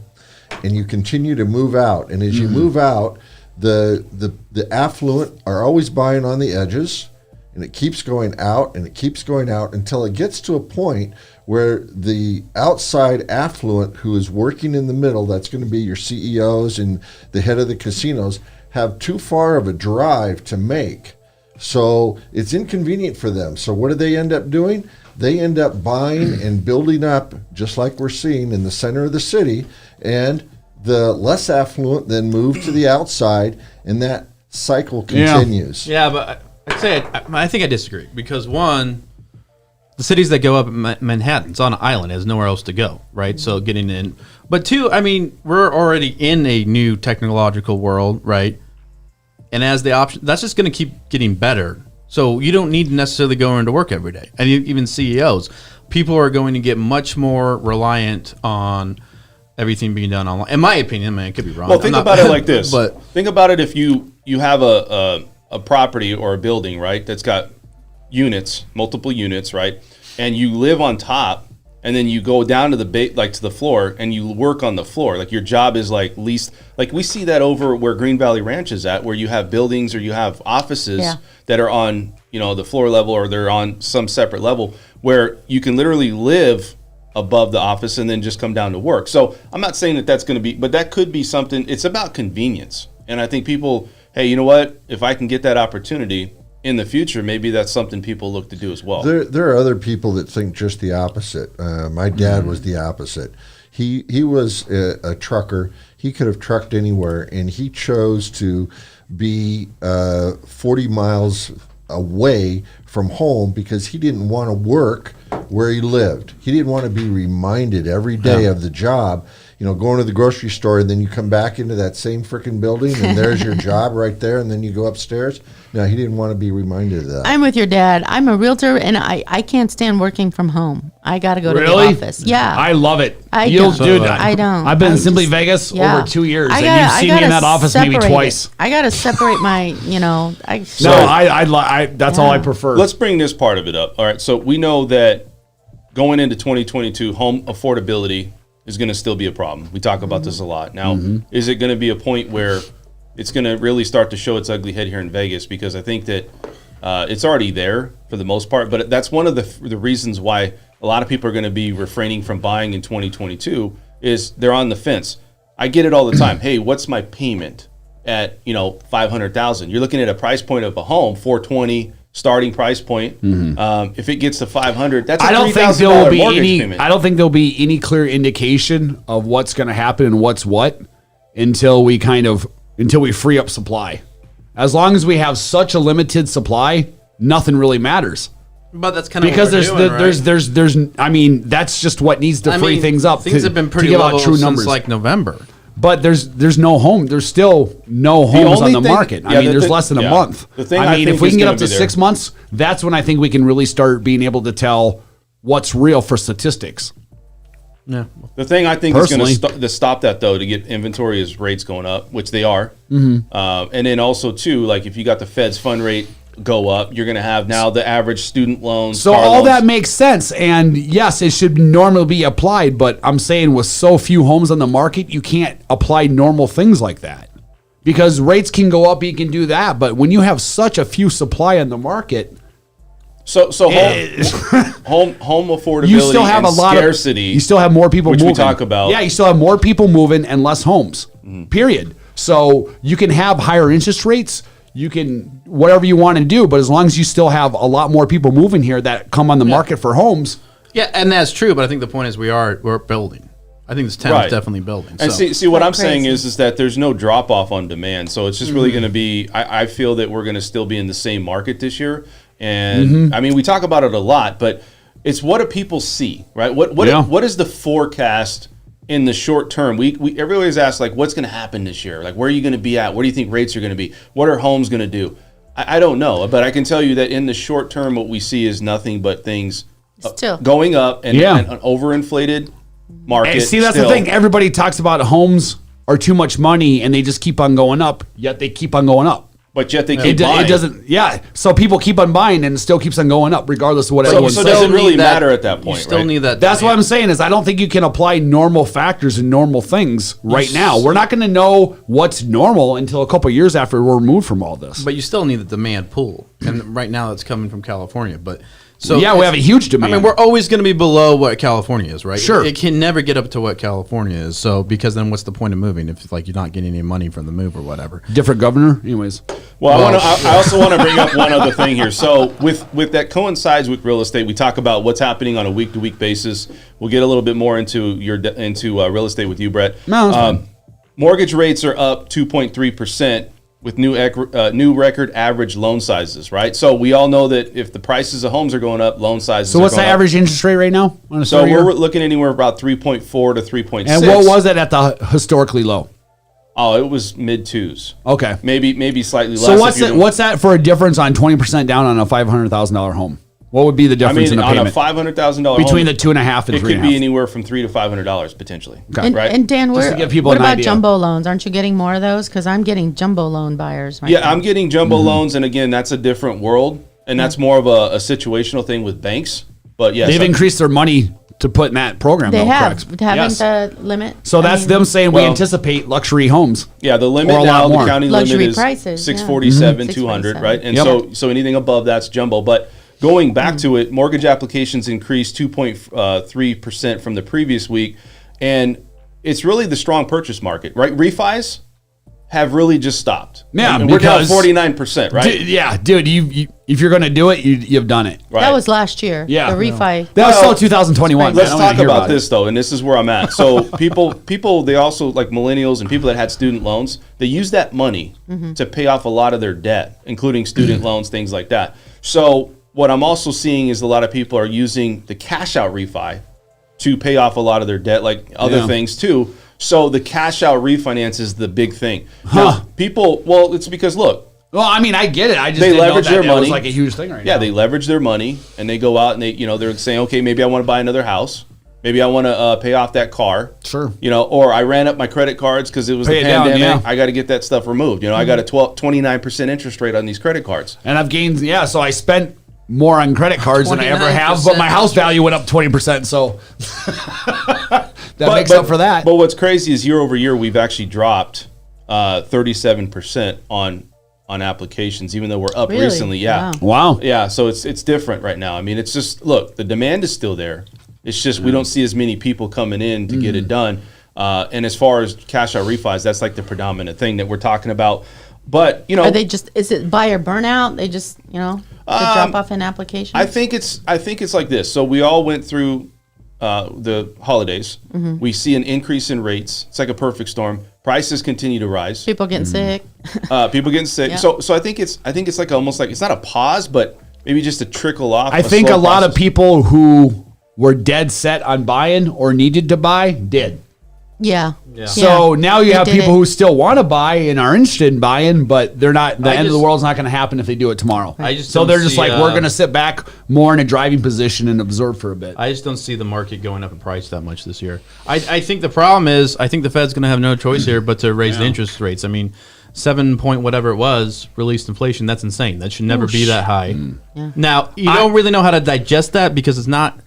and you continue to move out, and as you move out, the affluent are always buying on the edges, and it keeps going out and it keeps going out until it gets to a point where the outside affluent who is working in the middle, that's going to be your CEOs and the head of the casinos, have too far of a drive to make. So it's inconvenient for them. So what do they end up doing? They end up buying and building up, just like we're seeing in the center of the city, and the less affluent then move to the outside, and that cycle continues. Yeah, but I'd say I think I disagree because one, the cities that go up Manhattan, it's on an island, it has nowhere else to go, right? So getting in, but two, I mean, we're already in a new technological world, right? And as the option, that's just going to keep getting better. So you don't need to necessarily go into work every day, and even CEOs, people are going to get much more reliant on everything being done online. In my opinion, man, it could be wrong. Well, think about it like this. But think about it if you have a property or a building, right, that's got units, multiple units, right, and you live on top, and then you go down to to the floor, and you work on the floor. Like your job is like we see that over where Green Valley Ranch is at, where you have buildings or you have offices that are on the floor level or they're on some separate level where you can literally live above the office and then just come down to work. So I'm not saying that that's going to be, but that could be something. It's about convenience. And I think people, hey, you know what? If I can get that opportunity in the future, maybe that's something people look to do as well. There are other people that think just the opposite. My dad was the opposite. He was a trucker. He could have trucked anywhere, and he chose to be 40 miles away from home because he didn't want to work where he lived. He didn't want to be reminded every day of the job. You know, going to the grocery store and then you come back into that same freaking building and there's your job right there, and then you go upstairs. No, he didn't want to be reminded of that. I'm with your dad. I'm a realtor, and I can't stand working from home. I got to go to the office. Yeah. I love it. I You'll don't. do that. I don't. I've been in Simply just- Vegas yeah. over 2 years, I and gotta- you've I seen me in gotta that office maybe separate twice. it. I got to separate my, No, that's all I prefer. Let's bring this part of it up. All right, so we know that going into 2022, home affordability is going to still be a problem. We talk about this a lot. Now, is it going to be a point where it's going to really start to show its ugly head here in Vegas? Because I think that it's already there for the most part, but that's one of the reasons why a lot of people are going to be refraining from buying in 2022 is they're on the fence. I get it all the time. Hey, what's my payment at, $500,000? You're looking at a price point of a home, $420 starting price point. If it gets to $500,000, that's a I don't think there will $3,000 be mortgage any. payment. I don't think there'll be any clear indication of what's going to happen and what's what until we free up supply. As long as we have such a limited supply, nothing really matters. But that's kind of Because what we're doing, there's I mean, that's just what needs to free things up. Things have been pretty to give low out true since numbers. like November. But there's no home. There's still no homes on only the thing- market. yeah, I mean, there's less than a month. The thing I I mean, think if we is can get gonna up to be there- 6 months, that's when I think we can really start being able to tell what's real for statistics. Yeah. The thing I think is going Personally. to stop that, though, to get inventory is rates going up, which they are. And then also, too, like if you got the Fed's fund rate go up, you're going to have now the average student loans. So car all loans. that makes sense, and yes, it should normally be applied. But I'm saying with so few homes on the market, you can't apply normal things like that because rates can go up. You can do that, but when you have such a few supply on the market, So home affordability you still have and a lot scarcity. of you still have more people which moving. we talk about. Yeah, you still have more people moving and less homes. Period. So you can have higher interest rates. You can whatever you want to do, but as long as you still have a lot more people moving here that come on the market for homes. Yeah, and that's true. But I think the point is we're building. I think this town Right. is definitely building. And so. see what I'm Crazy. saying is that there's no drop off on demand. So it's just really going to be. I feel that we're going to still be in the same market this year. And I mean, we talk about it a lot, but it's what do people see, right? What is the forecast in the short term? We everybody's asked like, what's going to happen this year? Like, where are you going to be at? Where do you think rates are going to be? What are homes going to do? I don't know, but I can tell you that in the short term, what we see is nothing but things Still. going up and an overinflated market. And see, that's still. the thing. Everybody talks about homes are too much money and they just keep on going up, yet they keep on going up. But yet they keep buying. It doesn't, so people keep on buying and it still keeps on going up regardless of what everyone so says. does it really need that- matter at that point, You still right? need that. That's what I'm saying is I don't think you can apply normal factors and normal things right now. We're not going to know what's normal until a couple of years after we're removed from all this. But you still need the demand pool, and right now it's coming from California. But so Yeah, we have a huge demand. I mean, we're always going to be below what California is, right? Sure. It can never get up to what California is. So because then what's the point of moving if like you're not getting any money from the move or whatever? Different governor, anyways. Well, I also want to bring up one other thing here. So with that coincides with real estate. We talk about what's happening on a week to week basis. We'll get a little bit more into real estate with you, Brett. No, that's fine. Mortgage rates are up 2.3% with new record average loan sizes. Right. So we all know that if the prices of homes are going up, loan sizes. So what's are the going up. average interest rate right now? On a So 30 year? we're looking anywhere about 3.4 to 3.6. And what was it at the historically low? Oh, it was mid twos. Okay. Maybe slightly less. So if you're what's that for a difference on 20% down on a $500,000 home? What would be the I difference mean, in a on a payment $500,000 between home, the 2.5 and it 3.5? could be anywhere from $300 to $500 potentially. Okay. And, Right. and Dan, Just to give people what an about idea. jumbo loans? Aren't you getting more of those? Because I'm getting jumbo loan buyers right Yeah, now. I'm getting jumbo Mm-hmm. loans, and again, that's a different world, and that's more of a situational thing with banks. But yes, They've increased their money to put in that program. They though, have, correct? haven't Yes. the limit. So that's them saying we well- anticipate luxury homes. yeah, the limit or a lot now, the more. county limit Luxury is prices, yeah. 647, Mhm. 200, right? And Yep. so anything above that's jumbo. But going back to it, mortgage applications increased 2.3% from the previous week, and it's really the strong purchase market, right? Refis, have really just stopped. Yeah, and we're down because- 49%, right? Dude, you if you're gonna do it, you've done it. Right. That was last year. Yeah. The refi. That was Well, still 2021. Let's man. I wanna talk hear about it. this though, and this is where I'm at. So people, they also like millennials and people that had student loans. They use that money to pay off a lot of their debt, including student loans, things like that. So what I'm also seeing is a lot of people are using the cash out refi to pay off a lot of their debt, like other things too. So the cash out refinance is the big thing. Now, people, well, it's because look. Well, I mean, I get it. I just They didn't know leverage that their it was money. like a huge thing right now. Yeah, they leverage their money and they go out and they're saying, okay, maybe I want to buy another house. Maybe I want to pay off that car. Sure. Or I ran up my credit cards because it was Pay the it down, pandemic. yeah. I got to get that stuff removed. I got a 29% interest rate on these credit cards. And I've gained, so I spent more on credit cards than I ever have, but my house value went up 20%. So that makes up for that. But what's crazy is year over year, we've actually dropped 37% on applications, even though we're up Really? recently. Yeah. Wow. Yeah. So it's different right now. I mean, it's just, look, the demand is still there. It's just we don't see as many people coming in to get it done. And as far as cash out refis, that's like the predominant thing that we're talking about. But, Are they just, is it buyer burnout? They just, to drop off an application? I think it's like this. So we all went through the holidays. We see an increase in rates. It's like a perfect storm. Prices continue to rise. People getting sick. People getting sick. Yeah. So I think it's like almost like it's not a pause, but maybe just a trickle off. I think a slow lot of process. people who were dead set on buying or needed to buy did. Yeah. So now you They have did people it. who still want to buy and are interested in buying, but they're not. The end of the world's not going to happen if they do it tomorrow. So they're just like, we're going to sit back more in a driving position and observe for a bit. I just don't see the market going up in price that much this year. I think the problem is I think the Fed's going to have no choice here but to raise the interest rates. I mean, 7 point whatever it was released inflation. That's insane. That should never be that high. Yeah. Now you don't really know how to digest that because it's not.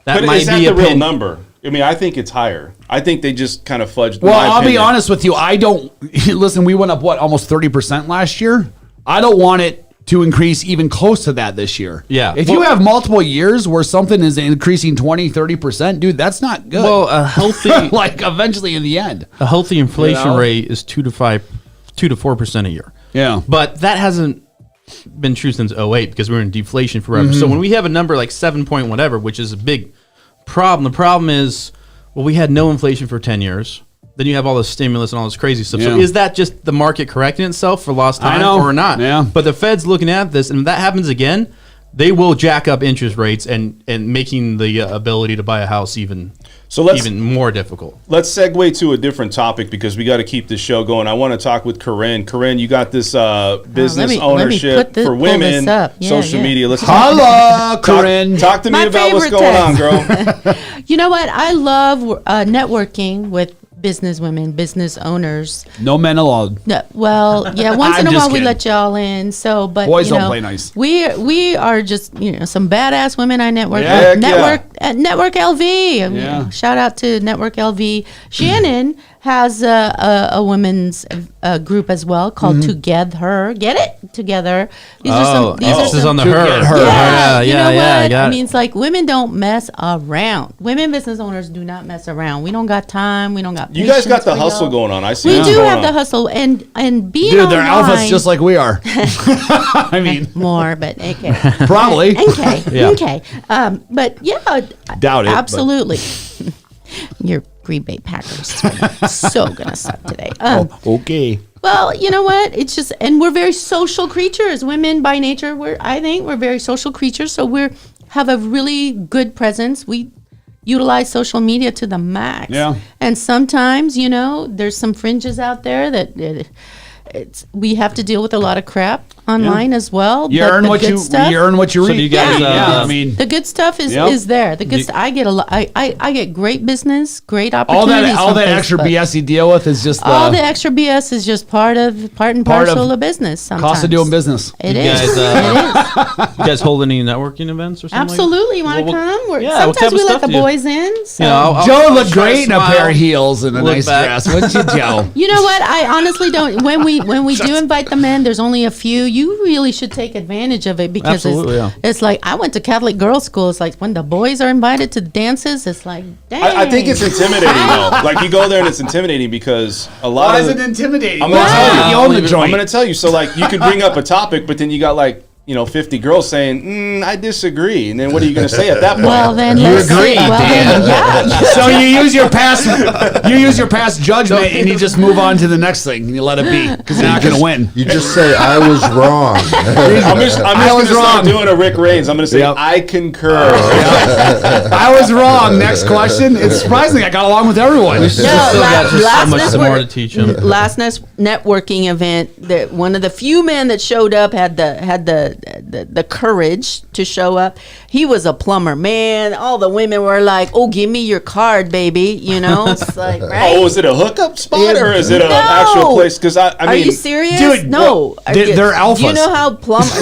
That But might is that be the a real pin. number? I mean, I think it's higher. I think they just kind of fudged. Well, my I'll be opinion. honest with you. I don't listen. We went up almost 30% last year. I don't want it to increase even close to that this year. Yeah. If you have multiple years where something is increasing 20-30%, dude, that's not good. Well, a healthy like eventually in the end. a healthy inflation You know? rate is 2 to 4% a year. Yeah. But that hasn't been true since 08 because we're in deflation forever. So when we have a number like 7 point whatever, which is a big problem, the problem is, well, we had no inflation for 10 years. Then you have all this stimulus and all this crazy stuff. So Yeah. is that just the market correcting itself for lost I time know. or not? Yeah. But the Fed's looking at this, and if that happens again, they will jack up interest rates and making the ability to buy a house even more difficult. Let's segue to a different topic because we got to keep this show going. I want to talk with Corin. Corin, you got this business let me ownership pull for this women, up. Yeah, social yeah. media. Let's Holla, Corinne. talk to me My about what's favorite going on, text. girl. You know what? I love networking with business women, business owners. No men allowed. No, well, yeah. Once in I'm a just while we kidding. let y'all in. So, but Boys you don't know, play nice. We are just some badass women I network Yeah. with. Heck At Network LV. Yeah. Shout out to Network LV. Shannon has a women's group as well called Together. Get it? Together. These emphasis on the To her. get her. Yeah, you know I what? got I it. mean, it's like women don't mess around. Women business owners do not mess around. We don't got time. We don't got. You guys got patience the for hustle y'all. going on. I see. We what's do going have on. the hustle and being Dude, they're online, alphas just like we are. I mean, more, but okay. probably. Okay. Yeah. Okay. But yeah, Doubt it, but- absolutely. Your Green Bay Packers are so gonna suck today. Okay. Well, you know what? It's just, and we're very social creatures. Women by nature, I think we're very social creatures. So have a really good presence. We utilize social media to the max. Yeah. And sometimes, there's some fringes out there that we have to deal with a lot of crap online as well. You but earn the what good you stuff- earn what you So reap. do you guys, yeah, I mean, the good stuff is Yep. there. The good stuff. I get a lot. I get great business, great opportunities. all from that extra Facebook. BS you deal with is just All the the extra BS is just part and Part of parcel of business. Sometimes cost of doing business. It You is. guys, It is. You guys hold any networking events or something? Absolutely. You want to Well, come? yeah, what Sometimes type of we let stuff the do you- boys in. So. Joe I'll looked try to great in a smile. pair of heels and a Look nice back. dress. Wouldn't you, Joe? You know what? I honestly don't. When we do invite them in, there's only a few. you really should take advantage of it because Absolutely, yeah. it's like I went to Catholic girls' school. It's like when the boys are invited to dances, it's like, dang. I think it's intimidating though. Like you go there and it's intimidating because a lot Why of is it intimidating? I'm gonna tell you. You own the I'm joint. gonna tell you. So like you could bring up a topic, but then you got like 50 girls saying, I disagree. And then what are you going to say at that point? Well, then You let's agree, see. Well, then, yeah. So you use your past judgment and you just move on to the next thing and you let it be because you're not going to win. You just say, I was wrong. I'm just going to start doing a Rick Reigns. I'm going to say, Yep. I concur. I was wrong. Next question. It's surprising I got along with everyone. Still got just so much more to teach them. Last networking event, one of the few men that showed up had the courage to show up. He was a plumber, man. All the women were like, "Oh, give me your card, baby." It's like, right? Oh, is it a hookup spot or is it an actual place? Because I mean, are you serious? dude, No, they're alphas. Do you know how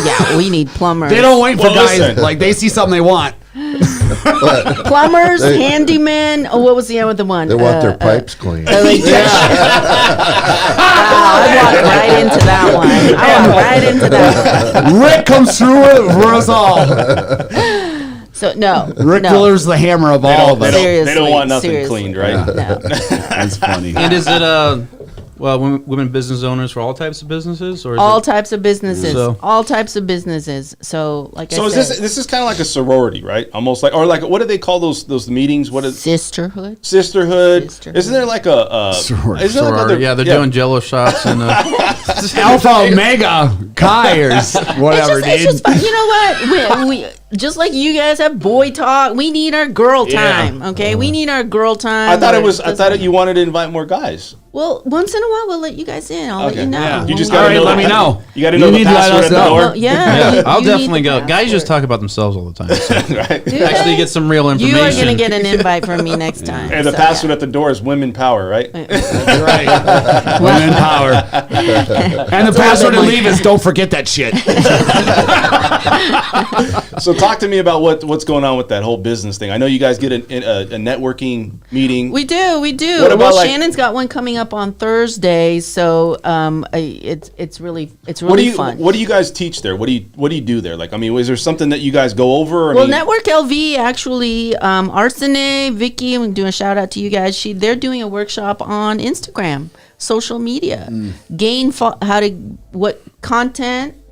Yeah, we need plumbers. They don't wait for Well, guys. listen. Like they see something they want. plumbers, handymen. Oh, what was the other one? They want their pipes clean. Wow, I walked right into that one. Rick comes through it for us all. So no, Rick no. Miller's the hammer of all of us. they don't want nothing Seriously. cleaned, right? No. That's funny. And is it women business owners for all types of businesses, or is All it, types of businesses. So- All types of businesses. So, like So I is said, this is kind of like a sorority, right? Almost like, or like, what do they call those meetings? What is sisterhood. sisterhood? Sisterhood. Isn't there like a Sorority. Isn't there like sorority? Yeah, they're doing Jello shots and Alpha Omega Chi or whatever, It's dude. just fun. You know what? We just like you guys have boy talk. We need our girl time. Okay, we need our girl time. I thought where I thought you wanted to invite more guys. Well, once in a while we'll let you guys in. I'll let you know. Yeah. You when just we- gotta All right, know let me know. You got to know You the need to let password us at the know. door. Well, yeah, I'll you definitely need the go. Guys just password. talk about themselves all the time. So Right. Do actually they? get some real information. You are going to get an invite from me next time. And the so, password at the door is women power, right? That's right. Women power. And the password to leave is don't forget that shit. So talk to me about what's going on with that whole business thing. I know you guys get a networking meeting. We do. What about, Well, like- Shannon's got one coming up on Thursday, so it's really fun. What do you guys teach there? What do you do there? Like, I mean, is there something that you guys go over? I Well, mean, Network LV actually, Arsene, Vicky, I'm doing a shout out to you guys. They're doing a workshop on Instagram, social media,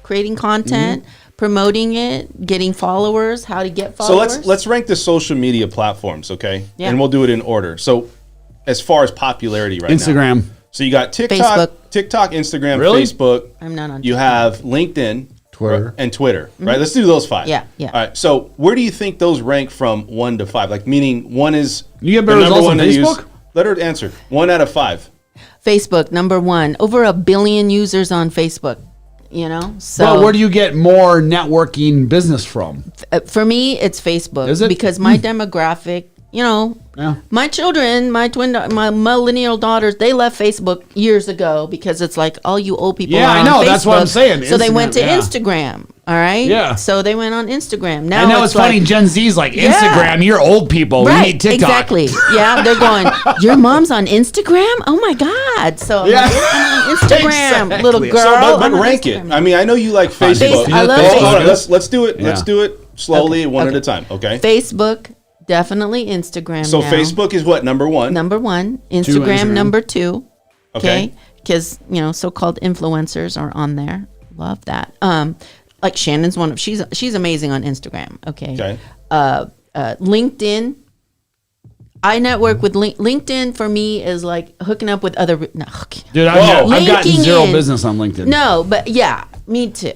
creating content, promoting it, getting followers, how to get so followers. let's rank the social media platforms, okay? Yeah. And we'll do it in order. So, as far as popularity right now, Instagram. So you got TikTok, Instagram, Really? Facebook. I'm not on You TikTok. have LinkedIn, Twitter. and Twitter, right? Let's do those 5. Yeah, yeah. All right. So where do you think those rank from 1 to 5? Like meaning 1 is You get the better number results one on to use. Facebook? Let her answer. 1 out of 5. Facebook, number 1. Over 1 billion users on Facebook, So Well, where do you get more networking business from? for me, it's Facebook. Is it? Because my demographic, Yeah. my children, my millennial daughters, they left Facebook years ago because it's like all you old people. Yeah, are I on know, that's what I'm Facebook. saying. So they went to Instagram, yeah. Instagram. All right. Yeah. So they went on Instagram. Now I know it's funny. like- Gen Z's like Yeah. Instagram. You're old people. Right, We need TikTok. exactly. Yeah, they're going. Your mom's on Instagram? Oh my God! So I'm Yeah. like, I'm on Instagram, Exactly. little So, girl. So, but I'm on rank it. Instagram. I mean, I know you like Facebook. I love Hold on, Facebook. let's do it. Let's Yeah. do it slowly, one Okay. at a time. Okay. Facebook, definitely Instagram. So now. Facebook is what, number 1? number 1, Instagram, Instagram. number 2. Okay. Okay, because so-called influencers are on there. Love that. Like Shannon's one of she's amazing on Instagram. Okay. Okay. LinkedIn. I network with LinkedIn. For me is like hooking up with other. No, okay. Dude, Whoa. I've gotten Linking zero in. business on LinkedIn. No, but yeah, me too.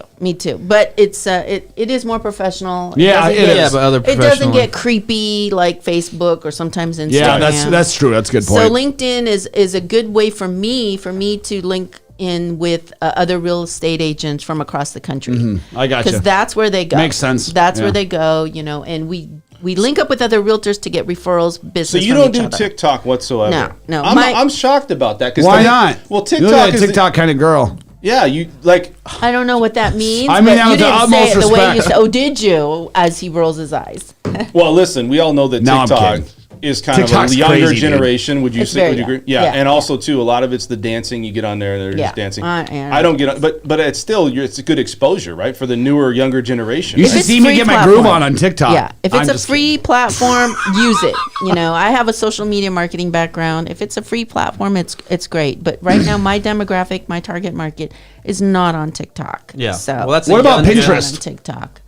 But it's it is more professional. Yeah, doesn't it get- is. Yeah, but other It doesn't professional. get creepy like Facebook or sometimes Instagram. Yeah, that's true. That's a good point. So LinkedIn is a good way for me to link in with other real estate agents from across the country. I got you. Because that's where they go. Makes sense. That's Yeah. where they go, and we link up with other realtors to get referrals, So business. you from don't each do other. TikTok whatsoever. No. I'm shocked about that. 'Cause Why to me- not? Well, You're TikTok a is TikTok kind of girl. yeah, you like. I don't know what that means. I mean but that you with the didn't utmost say it the way you respect. said. Oh, did you? As he rolls his eyes. Well, listen, we all know that No, I'm TikTok kidding. is kind TikTok's of a younger crazy, dude. generation. Would you It's say? very Would you agree? young. Yeah, Yeah, and yeah. also too, a lot of it's the dancing. You get on there and they're Yeah. just dancing. Yeah. I don't get on, but it's still it's a good exposure, right, for the newer, younger generation. You If should it's see me free get my platform. groove on TikTok. Yeah, if I'm it's a just free platform, use it. You know, I have a social media marketing background. If it's a free platform, it's great. But right now, my demographic, my target market, is not on TikTok. Yeah. So Well, that's What a about young- not Pinterest? on TikTok.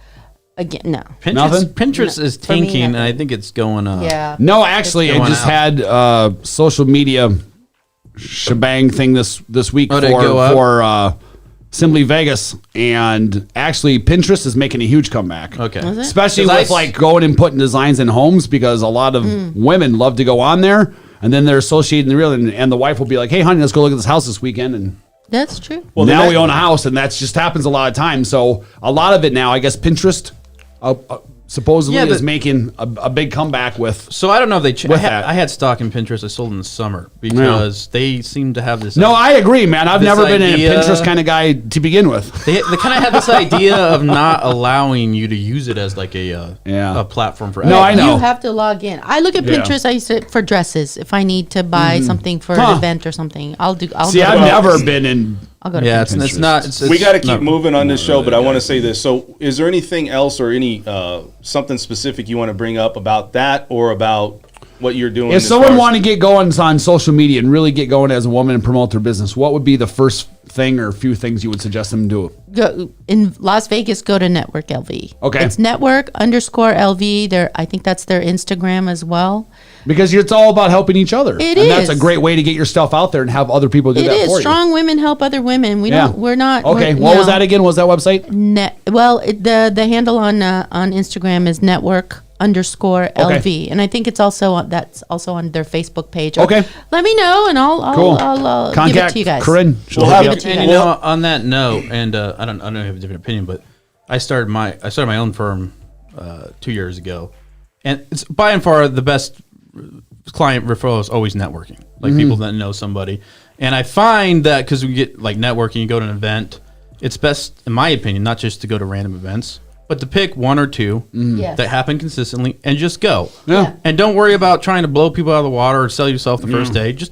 Again, no. Nothing? Pinterest is For me, tanking, and nothing. I think it's going up. Yeah. No, actually, I going just out. had social media shebang thing this week Oh, did it go up? for Simply Vegas, and actually Pinterest is making a huge comeback. Okay. Was it? Especially 'Cause I with like going and putting designs in homes, because a lot of women love to go on there, and then they're associating the real, and the wife will be like, "Hey, honey, let's go look at this house this weekend," and That's true. Well, now then we own a house, and that's just happens a lot of times. So a lot of it now, I guess Pinterest supposedly Yeah, is but- making a big comeback with. So I don't know if they. With that. I had stock in Pinterest. I sold in the summer because they seem to have this. No, I agree, man. I've This never been a idea- Pinterest kind of guy to begin with. They kind of have this idea of not allowing you to use it as like a Yeah. a platform for. No, I know. You have to log in. I look at Yeah. Pinterest. I use it for dresses. If I need to buy something for Huh. an event or something, I'll See, go to I've Pinterest. never been in. I'll go to Yeah, Pinterest. it's not. It's We got to keep not- moving on this not show, really but I want to good. say this. So, is there anything else or any something specific you want to bring up about that or about what you're doing? If as someone far as- wanted to get going on social media and really get going as a woman and promote their business, what would be the first thing or few things you would suggest them do? Go in Las Vegas. Go to Network LV. Okay. It's Network_LV. I think that's their Instagram as well. Because it's all about helping each other. It and that's a is. great way to get your stuff out there and have other people do It that is for strong women help other women. We you. Yeah. don't. We're not. Okay, we're, what you was know, that again? Was that website? The handle on Instagram is Network_LV, and I think it's also that's also on their Facebook page. Okay. Let me know, and I'll Cool. give it Contact to you guys. Corin. She'll We'll hook have you you- up. to you And guys. you know, on that note, and I don't know if you have a different opinion, but I started my own firm 2 years ago, and it's by and far the best client referral is always networking, like people that know somebody. And I find that because we get like networking, you go to an event, it's best, in my opinion, not just to go to random events, but to pick one or two Yes. that happen consistently and just go. Yeah. And don't worry about trying to blow people out of the water or sell yourself the first day. Just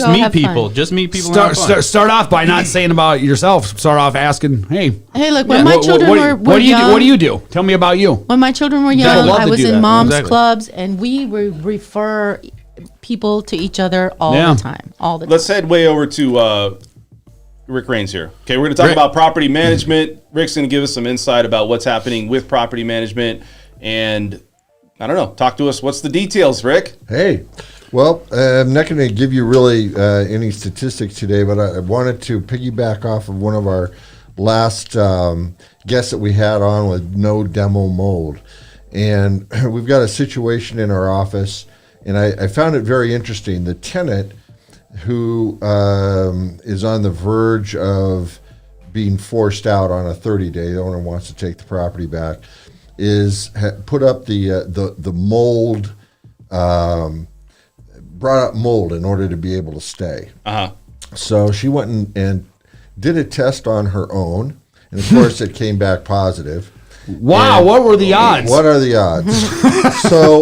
Go meet have people. fun. Just meet people. and have fun. Start off by not saying about yourself. Start off asking, "Hey, Hey, look, when my what, children what, were what do you young, do? What do you do? Tell me about you." when my children were People young, love I to was do in that. moms Exactly. clubs, and we would refer people to each other all Yeah. the time. All the time. Let's head way over to Rick Raines here. Okay, we're going to talk Rick. about property management. Rick's going to give us some insight about what's happening with property management, and I don't know. Talk to us. What's the details, Rick? Hey, well, I'm not going to give you really any statistics today, but I wanted to piggyback off of one of our last guests that we had on with no demo mold. And we've got a situation in our office, and I found it very interesting. The tenant who is on the verge of being forced out on a 30-day, the owner wants to take the property back, put up the mold, brought up mold in order to be able to stay. So she went and did a test on her own, and of course it came back positive. Wow, And what were the odds? What are the odds? So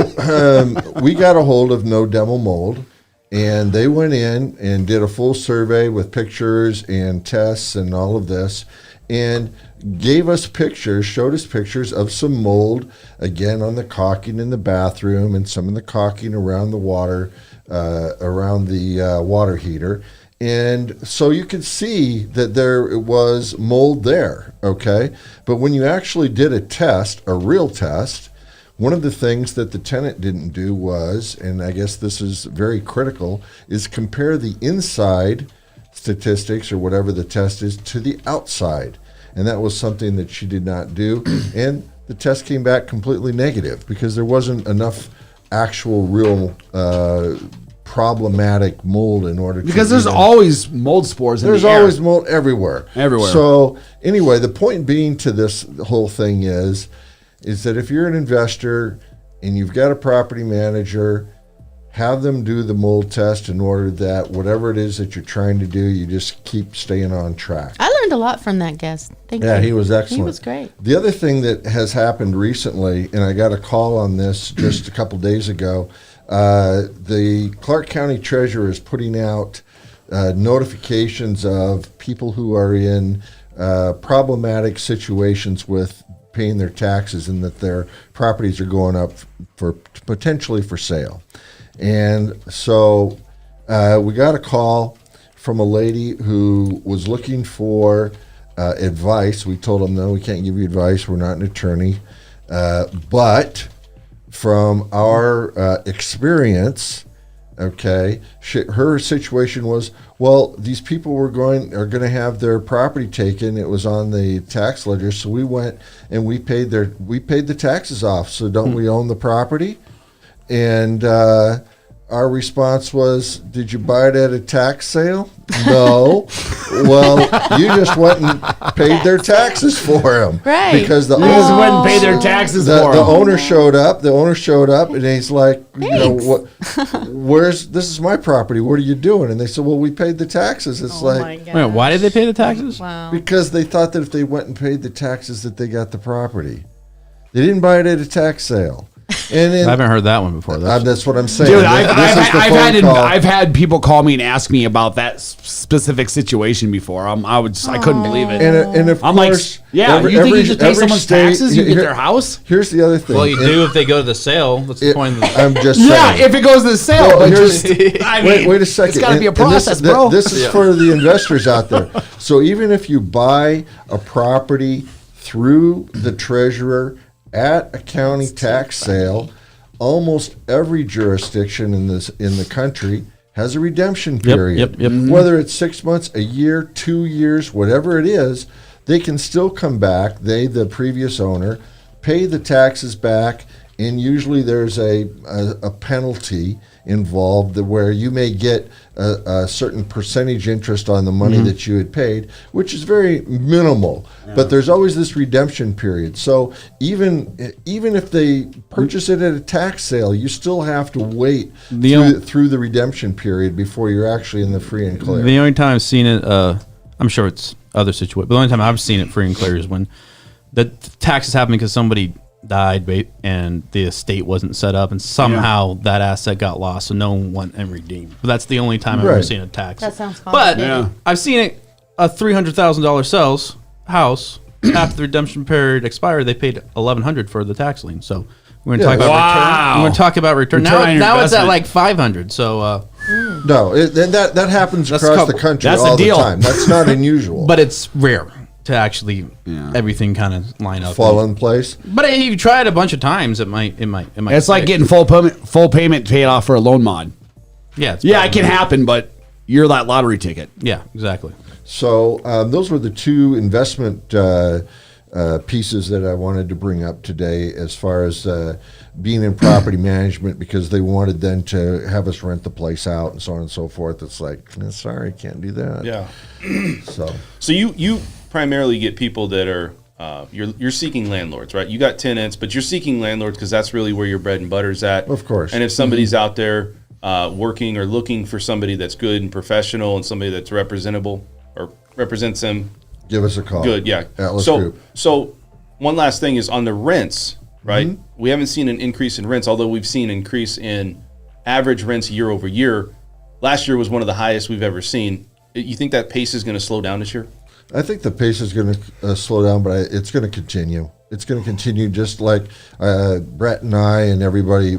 we got a hold of No Demo Mold, and they went in and did a full survey with pictures and tests and all of this, and gave us pictures, showed us pictures of some mold, again on the caulking in the bathroom and some of the caulking around the water, around the water heater. And so you could see that there was mold there, okay? But when you actually did a test, a real test, one of the things that the tenant didn't do was, and I guess this is very critical, is compare the inside statistics or whatever the test is to the outside. And that was something that she did not do. And the test came back completely negative because there wasn't enough actual real problematic mold in order to Because there's even- always mold spores in there's the air. always mold everywhere. Everywhere. So anyway, the point being to this whole thing is that if you're an investor and you've got a property manager, have them do the mold test in order that whatever it is that you're trying to do, you just keep staying on track. I learned a lot from that guest. Thank you. Yeah, he was excellent. He was great. The other thing that has happened recently, and I got a call on this just a couple days ago, the Clark County Treasurer is putting out notifications of people who are in problematic situations with paying their taxes and that their properties are going up for potentially for sale. And so we got a call from a lady who was looking for advice. We told them, no, we can't give you advice. We're not an attorney. But from our experience, okay, her situation was, well, these people are going to have their property taken. It was on the tax ledger, so we went and we paid the taxes off. So don't we own the property? And our response was, did you buy it at a tax sale? No. Well, you just went and paid their taxes for them. Right. Because the You just went and paid their taxes the for 'em. owner showed up. The owner showed up, and he's like, you know, this is my property. What are you doing? And they said, well, we paid the taxes. It's Oh my like, gosh. Wait, why did they pay the taxes? Wow. because they thought that if they went and paid the taxes that they got the property. They didn't buy it at a tax sale. And I haven't heard that one before. that's what I'm saying. Dude, This is the phone call. I've had people call me and ask me about that specific situation before. I couldn't believe it. And of I'm course, like, yeah, you think you just pay someone's state- taxes, you get here- their house? Here's the other thing. Well, you do if they go to the sale. That's the point of the I'm just saying. Yeah, if it goes to the sale, Well, but here's- just I mean, wait a second. It's got to be a And this- process, bro. This is for the investors out there. So even if you buy a property through the treasurer at a county tax sale, almost every jurisdiction in the country has a redemption period. yep. Whether it's 6 months, a year, 2 years, whatever it is, they can still come back. They, the previous owner, pay the taxes back, and usually there's a penalty involved where you may get a certain percentage interest on the money that you had paid, which is very minimal. But there's always this redemption period. So even if they purchase it at a tax sale, you still have to wait through the redemption period before you're actually in the free and clear. The only time I've seen it, I'm sure it's other situations, but the only time I've seen it free and clear is when the taxes happen because somebody died and the estate wasn't set up and somehow that asset got lost, so no one went and redeemed. But that's the only time I've ever Right. seen a tax. That sounds But complicated. I've seen it, a $300,000 house after the redemption period expired, they paid $1,100 for the tax lien. So we're going to talk about Wow. return. We're going to talk about return. Return Now, on your now it's at investment. like $500. So, No, that happens That's across couple- the country that's all the the deal. time. That's not unusual. but it's rare to actually everything kind of line up. fall in place. But if you try it a bunch of times, it might. It's like stick. getting full payment paid off for a loan mod. Yeah, it's Yeah, it can happen, but you're that lottery ticket. Yeah, exactly. So those were the two investment pieces that I wanted to bring up today as far as being in property management, because they wanted then to have us rent the place out and so on and so forth. It's like, sorry, can't do that. Yeah. So you primarily get people that are you're seeking landlords, right? You got tenants, but you're seeking landlords because that's really where your bread and butter's at. Of course. And if somebody's out there working or looking for somebody that's good and professional and somebody that's representable or represents them, give us a call. good, yeah. Atlas so Group. so one last thing is on the rents, right? Mm-hmm. We haven't seen an increase in rents, although we've seen an increase in average rents year over year. Last year was one of the highest we've ever seen. You think that pace is going to slow down this year? I think the pace is going to slow down, but it's going to continue. It's going to continue, just like Bret and I and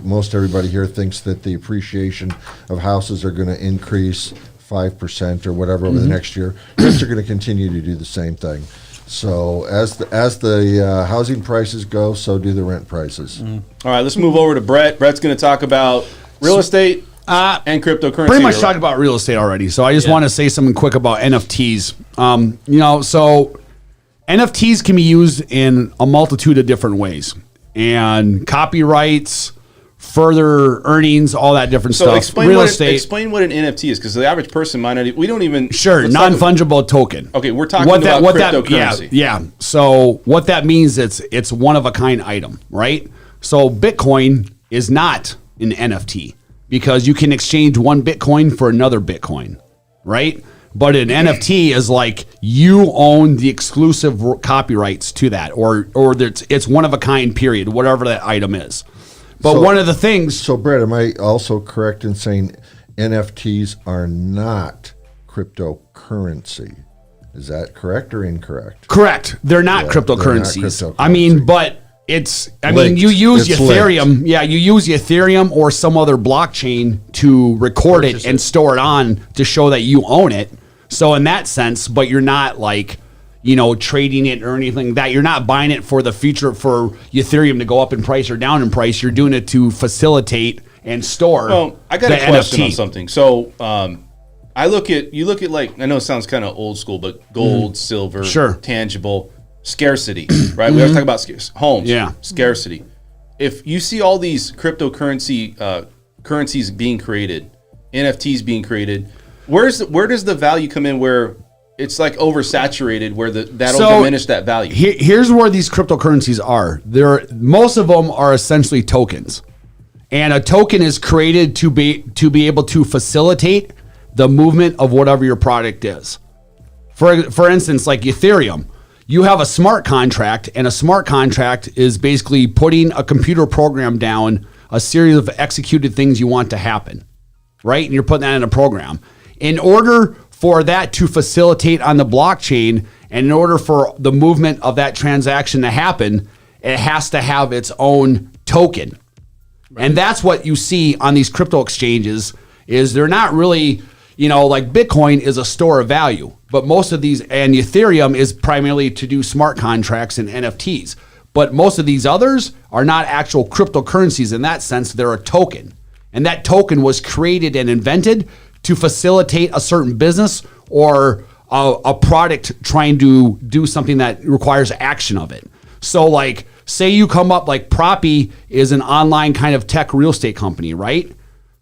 most everybody here thinks that the appreciation of houses are going to increase 5% or whatever over the next year. Rents are going to continue to do the same thing. So as the housing prices go, so do the rent prices. All right, let's move over to Bret. Bret's going to talk about real estate and cryptocurrency. Pretty much Right? talked about real estate already. So I just want to say something quick about NFTs. So NFTs can be used in a multitude of different ways, and copyrights, further earnings, all that different So stuff. explain Real what estate. explain what an NFT is, because the average person might not. We don't even. Sure, let's talk- non-fungible token. Okay, we're talking about cryptocurrency. Yeah. So what that means, it's one of a kind item, right? So Bitcoin is not an NFT because you can exchange one Bitcoin for another Bitcoin, right? But an NFT is like you own the exclusive copyrights to that, or it's one of a kind, period, whatever that item is. But So- one of the things, So, Brett, am I also correct in saying NFTs are not cryptocurrency? Is that correct or incorrect? correct, they're not Yeah, cryptocurrencies. they're not I mean, cryptocurrency. but it's, I Linked. mean, you use It's Ethereum. Yeah, you use Ethereum or some other blockchain to record it and store it on to show that you own it. So in that sense, but you're not like, trading it or anything like that. You're not buying it for the future for Ethereum to go up in price or down in price. You're doing it to facilitate and store. Well, I got the a question NFT. on something. So, you look at like, I know it sounds kind of old school, but gold, silver, Sure. tangible, scarcity, right? We always talk about homes, Yeah. scarcity. If you see all these cryptocurrency currencies being created, NFTs being created, where does the value come in where it's like oversaturated, where that'll diminish that value? Here's where these cryptocurrencies are. Most of them are essentially tokens, and a token is created to be able to facilitate the movement of whatever your product is. For instance, like Ethereum, you have a smart contract, and a smart contract is basically putting a computer program down, a series of executed things you want to happen, right? And you're putting that in a program. In order for that to facilitate on the blockchain, and in order for the movement of that transaction to happen, it has to have its own token. Right. And that's what you see on these crypto exchanges is they're not really, like Bitcoin is a store of value, but most of these, and Ethereum is primarily to do smart contracts and NFTs. But most of these others are not actual cryptocurrencies in that sense. They're a token. And that token was created and invented to facilitate a certain business or a product trying to do something that requires action of it. So like, say you come up, like Proppy is an online kind of tech real estate company, right?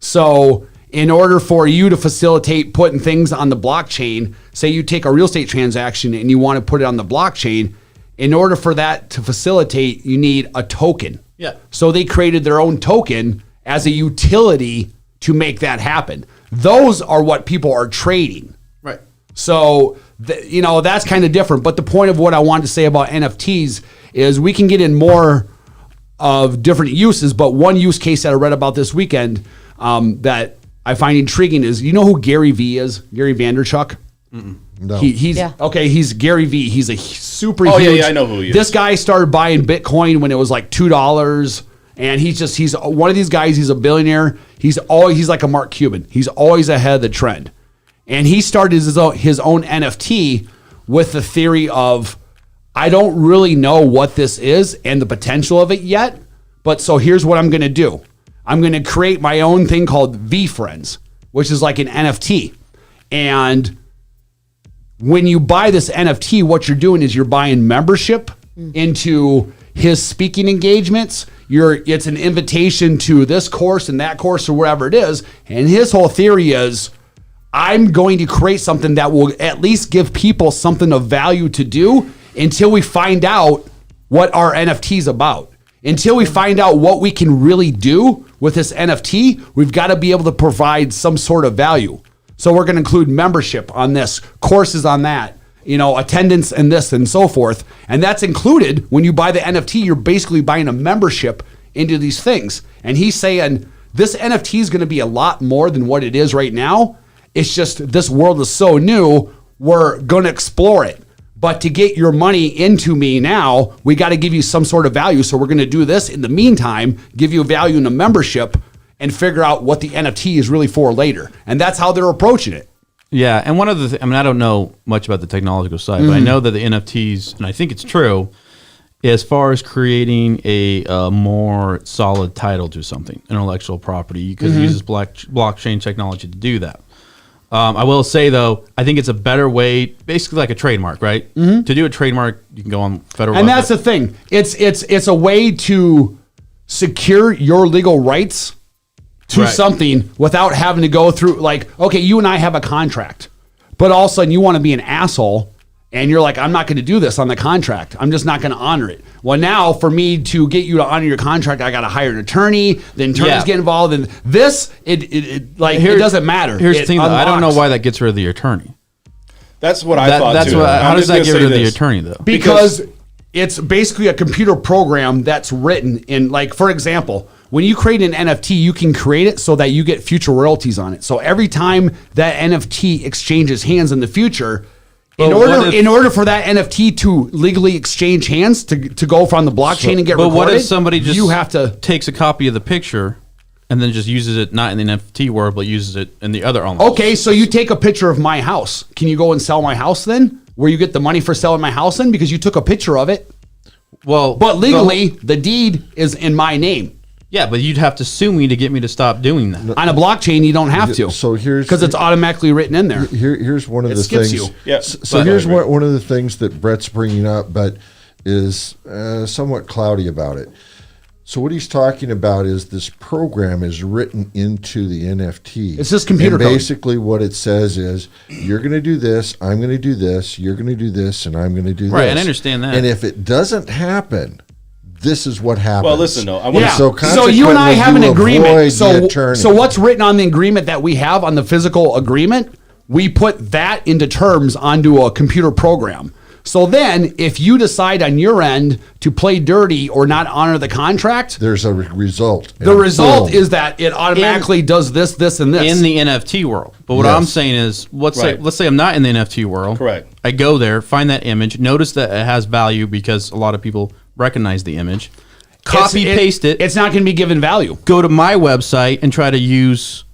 So in order for you to facilitate putting things on the blockchain, say you take a real estate transaction and you want to put it on the blockchain, in order for that to facilitate, you need a token. Yeah. So they created their own token as a utility to make that happen. Those are what people are trading. Right. So, that's kind of different. But the point of what I wanted to say about NFTs is we can get in more of different uses. But one use case that I read about this weekend that I find intriguing is, you know who Gary V is? Gary Vaynerchuk? No. He's Gary V. He's a super Oh, huge. yeah, I know who he is. This guy started buying Bitcoin when it was like $2. And he's one of these guys. He's a billionaire. He's like a Mark Cuban. He's always ahead of the trend. And he started his own NFT with the theory of, I don't really know what this is and the potential of it yet. But so here's what I'm going to do. I'm going to create my own thing called VFriends, which is like an NFT. And when you buy this NFT, what you're doing is you're buying membership into his speaking engagements. It's an invitation to this course and that course or wherever it is. And his whole theory is, I'm going to create something that will at least give people something of value to do until we find out what our NFT is about. Until we find out what we can really do with this NFT, we've got to be able to provide some sort of value. So we're going to include membership on this, courses on that, attendance and this and so forth. And that's included when you buy the NFT, you're basically buying a membership into these things. And he's saying this NFT is going to be a lot more than what it is right now. It's just this world is so new, we're going to explore it. But to get your money into me now, we got to give you some sort of value. So we're going to do this in the meantime, give you value in the membership and figure out what the NFT is really for later. And that's how they're approaching it. Yeah, and one of the I don't know much about the technological side, but I know that the NFTs, and I think it's true, as far as creating a more solid title to something, intellectual property, because it uses blockchain technology to do that. I will say, though, I think it's a better way, basically like a trademark, right? To do a trademark, you can go on federal. And that's the thing. It's a way to secure your legal rights to something without having to go through, like, okay, you and I have a contract, but all of a sudden you want to be an asshole and you're like, I'm not going to do this on the contract. I'm just not going to honor it. Well, now for me to get you to honor your contract, I got to hire an attorney. The attorneys get involved in this. It doesn't matter. Here's the thing, though. I don't know why that gets rid of the attorney. That's what I thought too. How does that get rid of the attorney, though? Because it's basically a computer program that's written in, like, for example, when you create an NFT, you can create it so that you get future royalties on it. So every time that NFT exchanges hands in the future, in order for that NFT to legally exchange hands to go from the blockchain and get recorded, what if somebody just you have to takes a copy of the picture and then just uses it not in the NFT world, but uses it in the other owners? Okay, so you take a picture of my house. Can you go and sell my house then? Where you get the money for selling my house in? Because you took a picture of it. Well, But legally, the deed is in my name. yeah, but you'd have to sue me to get me to stop doing that. On a blockchain, you don't have to. So here's because it's automatically written in there. Here's one of It the skips things. you. Yeah. So here's one of the things that Brett's bringing up, but is somewhat cloudy about it. So what he's talking about is this program is written into the NFT. It's just computer and code. basically what it says is, you're going to do this, I'm going to do this, you're going to do this, and I'm going to do this. Right, and I understand that. And if it doesn't happen, this is what happens. Well, listen, though, I want Yeah. to. So you and I consequently, have an you agreement. avoid the So attorney. what's written on the agreement that we have on the physical agreement, we put that into terms onto a computer program. So then if you decide on your end to play dirty or not honor the contract, there's a result. the And result boom. is that it automatically does this, this, and this. In the NFT world. But what Yes. I'm saying is, let's Right. say I'm not in the NFT world. Correct. I go there, find that image, notice that it has value because a lot of people recognize the image. Copy paste it. It's not going to be given value Go to my website and try to use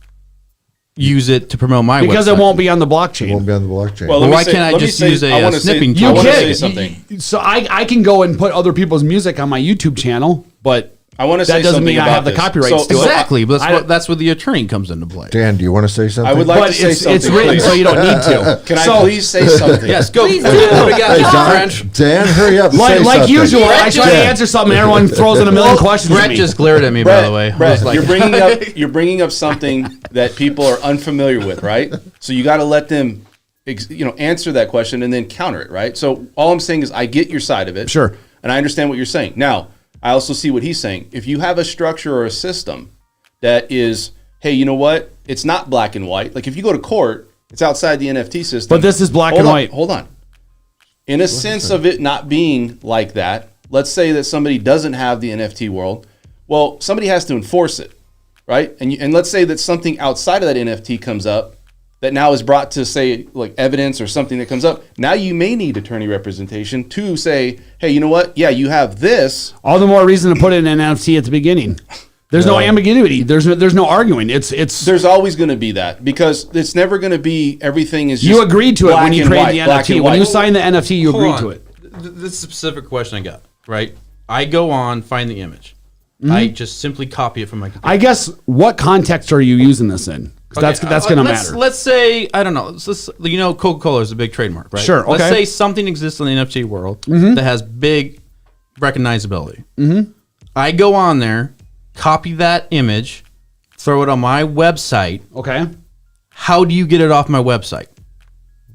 it to promote my because website. it won't be on the blockchain. It won't be on the blockchain. Well, Well, let me why say- can't I let me just say- use a I wanna say- snipping I tool? wanna You say can. something. So I can go and put other people's music on my YouTube channel, but I want to say that doesn't something mean I about have the this. copyrights to it. Exactly, but I- that's where the attorney comes into play. Dan, do you want to say something? I would like but to say it's something. written please. so you don't need to. Can I So- please say something? Yes, go. Please What do. do we got, Hey, Mr. Dan, French? Dan, hurry up. And say Like something. usual, I try to Dan. answer something. Everyone throws in a million questions. at Brett me. just glared at me, by the way. I Brett, was like- you're bringing up something that people are unfamiliar with, right? So you got to let them, answer that question and then counter it, right? So all I'm saying is I get your side of it, Sure. and I understand what you're saying. Now I also see what he's saying. If you have a structure or a system that is, hey, you know what? It's not black and white. Like if you go to court, it's outside the NFT system. But this is black Hold and on, white. Hold on. In a sense of it not being like that, let's say that somebody doesn't have the NFT world. Well, somebody has to enforce it, right? And let's say that something outside of that NFT comes up that now is brought to, say, like evidence or something that comes up. Now you may need attorney representation to say, hey, you know what? Yeah, you have this. All the more reason to put it in an NFT at the beginning. There's no ambiguity. There's no arguing. It's There's always going to be that because it's never going to be everything is just you agreed to it black when you and created white, the black NFT. and When you white. signed the NFT, you Hold agreed on. to it. This is a specific question I got, right? I go on, find the image. I just simply copy it from my computer. I guess what context are you using this in? 'Cause Okay, that's going to let's- matter. Let's say, I don't know, Coca-Cola is a big trademark, right? Sure, Let's okay. say something exists in the NFT world that has big recognizability. I go on there, copy that image, throw it on my website. Okay. How do you get it off my website?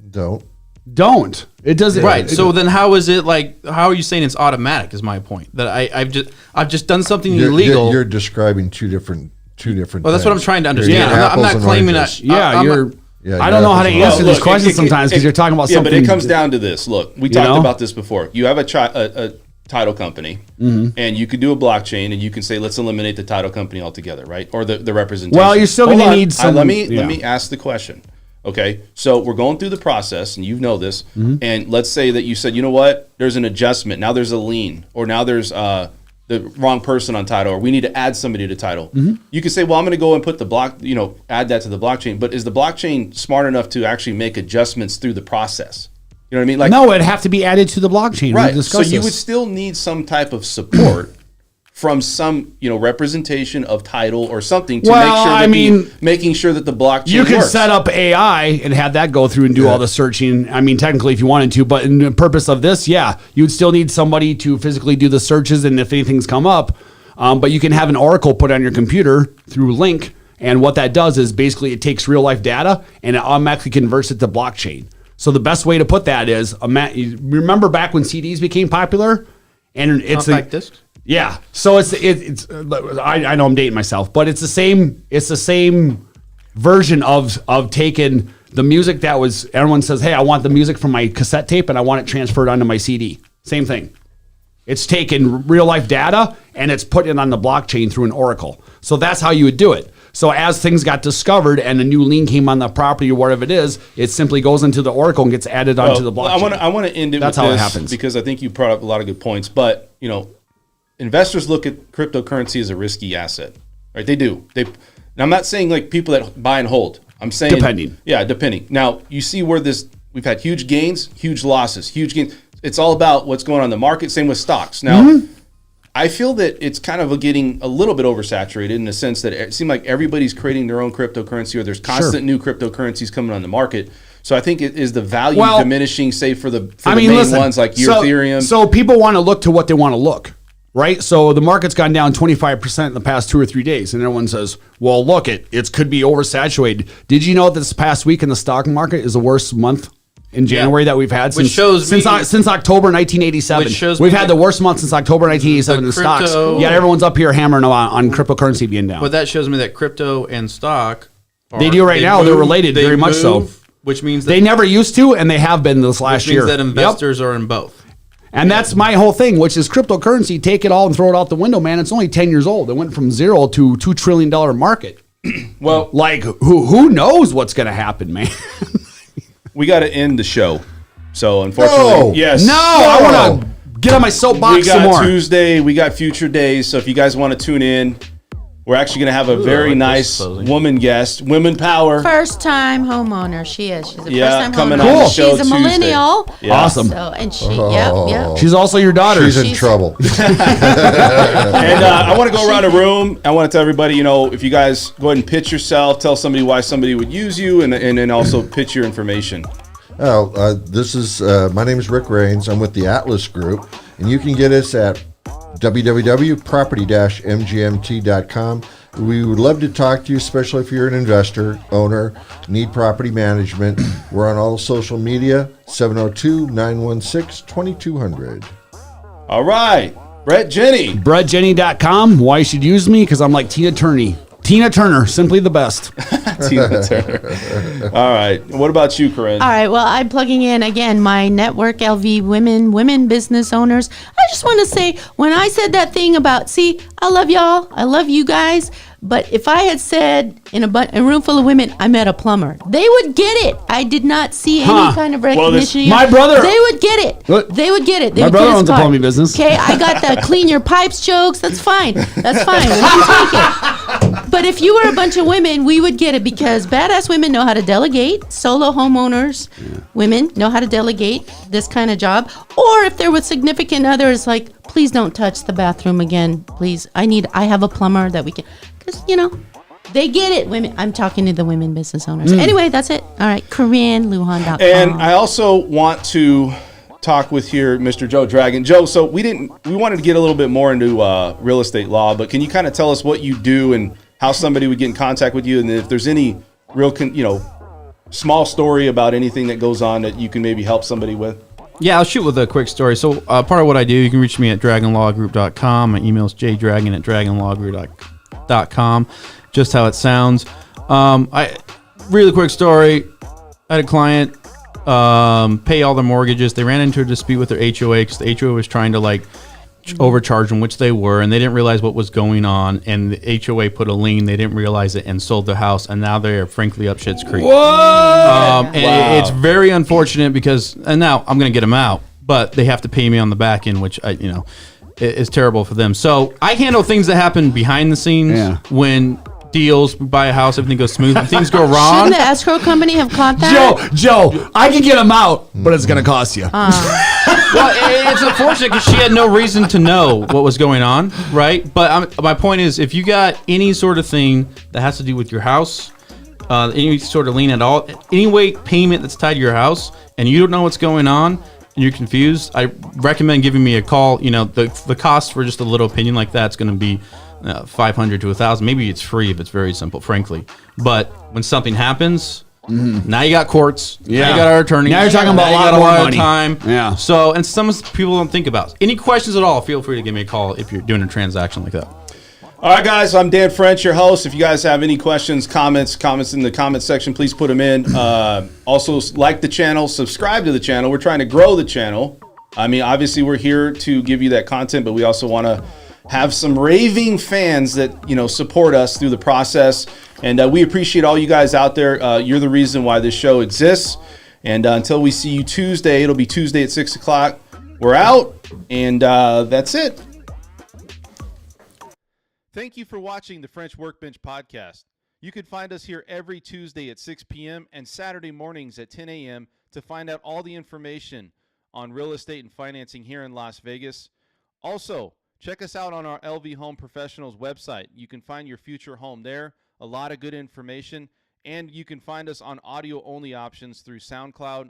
Don't. It doesn't. Right. So then how is it like, how are you saying it's automatic is my point. That I've just done something illegal. You're describing two different. Well, that's what I'm trying to understand. You're I'm not apples and claiming oranges. Yeah, you're. Yeah, I don't know how to apples and answer Well, these questions sometimes because you're talking about something. Yeah, but it comes down to this. Look, we talked know? about this before. You have a title company, and you could do a blockchain, and you can say, let's eliminate the title company altogether, right? Or the representation. Well, you're still Hold gonna on. need some- Let me yeah. ask the question. Okay, so we're going through the process, and you know this. And let's say that you said, you know what? There's an adjustment. Now there's a lien, or now there's the wrong person on title, or we need to add somebody to title. You could say, well, I'm going to go and put add that to the blockchain. But is the blockchain smart enough to actually make adjustments through the process? You know what I mean? Like, No, it'd have to be added to the blockchain. right. We So discussed you this. would still need some type of support from some, representation of title or something to Well, make sure I that mean, making sure that the blockchain You can works. set up AI and have that go through and do all the searching. I mean, technically, if you wanted to, but in the purpose of this, yeah, you would still need somebody to physically do the searches and if anything's come up. But you can have an oracle put on your computer through Link, and what that does is basically it takes real life data and it automatically converts it to blockchain. So the best way to put that is, you remember back when CDs became popular, and it's Compact discs? Yeah, so it's I know I'm dating myself, but it's the same version of taking the music that was, everyone says, hey, I want the music from my cassette tape and I want it transferred onto my CD. Same thing. It's taking real life data and it's putting it on the blockchain through an Oracle. So that's how you would do it. So as things got discovered and a new lien came on the property or whatever it is, it simply goes into the Oracle and gets added onto the blockchain. I want to end it That's with how this it happens. because I think you brought up a lot of good points. But, investors look at cryptocurrency as a risky asset, right? They do. And I'm not saying like people that buy and hold. I'm saying Depending. Yeah, depending. Now you see where we've had huge gains, huge losses, huge gains. It's all about what's going on in the market. Same with stocks. Now, I feel that it's kind of getting a little bit oversaturated in the sense that it seems like everybody's creating their own cryptocurrency, or there's constant new cryptocurrencies coming on the market. So I think it is the value diminishing, say for the main ones like your Ethereum. So people want to look to what they want to look. Right, so the market's gone down 25% in the past 2 or 3 days, and everyone says, "Well, look, it could be oversaturated." Did you know that this past week in the stock market is the worst month in January that we've had since October 1987? We've had the worst month since October 1987 in the stocks. Yet everyone's up here hammering on cryptocurrency being down. But that shows me that crypto and stock, they do right now. They're related very much so. Which means that they never used to, and they have been this last year. Which means that investors are in both. And that's my whole thing, which is cryptocurrency. Take it all and throw it out the window, man. It's only 10 years old. It went from zero to $2 trillion market. Well, like who knows what's going to happen, man? We got to end the show. So unfortunately, I want to get on my soapbox some more. We got Tuesday. We got future days. So if you guys want to tune in, we're actually going to have a very nice woman guest, women power. First time homeowner. She is. She's a first time coming homeowner. on the show She's a millennial. Yeah. Awesome. So, and she, yep. She's also your daughter. She's in trouble. And I want to go around the room. I want to tell everybody, if you guys go ahead and pitch yourself, tell somebody why somebody would use you, and then also pitch your information. This is my name is Rick Rains. I'm with the Atlas Group, and you can get us at www.property-mgmt.com. We would love to talk to you, especially if you're an investor, owner, need property management. We're on all social media, 702-916-2200. All right. Bret Jenny. BretJenny.com. Why you should use me? Because I'm like Tina Turner. Tina Turner, simply the best. Tina Turner. All right. What about you, Corinne? All right. Well, I'm plugging in again my Network LV women business owners. I just want to say, when I said that thing about, I love y'all. I love you guys. But if I had said in a room full of women, I met a plumber, they would get it. I did not see any kind of recognition. My brother. They would get it. They would get it. They my would brother get owns a plumbing business. Okay, I got the clean your pipes jokes. That's fine. That's fine. We can take it. But if you were a bunch of women, we would get it, because badass women know how to delegate. Solo homeowners, women know how to delegate this kind of job. Or if they're with significant others, like, please don't touch the bathroom again. Please, I have a plumber that we can, because they get it. Women, I'm talking to the women business owners. Anyway, that's it. All right, corinLujan.com. And I also want to talk with here, Mr. Joe Dragon. Joe, so we wanted to get a little bit more into real estate law, but can you kind of tell us what you do and how somebody would get in contact with you, and if there's any real, small story about anything that goes on that you can maybe help somebody with? Yeah, I'll shoot with a quick story. So part of what I do, you can reach me at dragonlawgroup.com. My email is jdragon@dragonlawgroup.com. Just how it sounds. Really quick story. I had a client pay all their mortgages. They ran into a dispute with their HOA because the HOA was trying to overcharge them, which they were, and they didn't realize what was going on. And the HOA put a lien. They didn't realize it and sold their house, and now they're frankly up shit's creek. It's very unfortunate because, and now I'm going to get them out, but they have to pay me on the back end, which is terrible for them. So I handle things that happen behind the scenes when deals, buy a house, everything goes smooth. When things go wrong, shouldn't the escrow company have caught that? Joe, I can get them out, but it's going to cost you. Well, it's unfortunate because she had no reason to know what was going on, right? But my point is, if you got any sort of thing that has to do with your house, any sort of lien at all, any payment that's tied to your house, and you don't know what's going on, and you're confused, I recommend giving me a call. The cost for just a little opinion like that is going to be $500 to $1,000. Maybe it's free if it's very simple, frankly. But when something happens, now you got courts. Yeah. Now you got our attorneys. Now you're talking about a lot more money. Time. Yeah. So, and some people don't think about it. Any questions at all, feel free to give me a call if you're doing a transaction like that. All right, guys, I'm Dan French, your host. If you guys have any questions, comments in the comment section, please put them in. Also, like the channel, subscribe to the channel. We're trying to grow the channel. I mean, obviously we're here to give you that content, but we also want to have some raving fans that, support us through the process. And we appreciate all you guys out there. You're the reason why this show exists. And until we see you Tuesday, it'll be Tuesday at 6 o'clock. We're out, and that's it. Thank you for watching the French Workbench podcast. You can find us here every Tuesday at 6 p.m. and Saturday mornings at 10 a.m. to find out all the information on real estate and financing here in Las Vegas. Also, check us out on our LV Home Professionals website. You can find your future home there, a lot of good information, and you can find us on audio-only options through SoundCloud,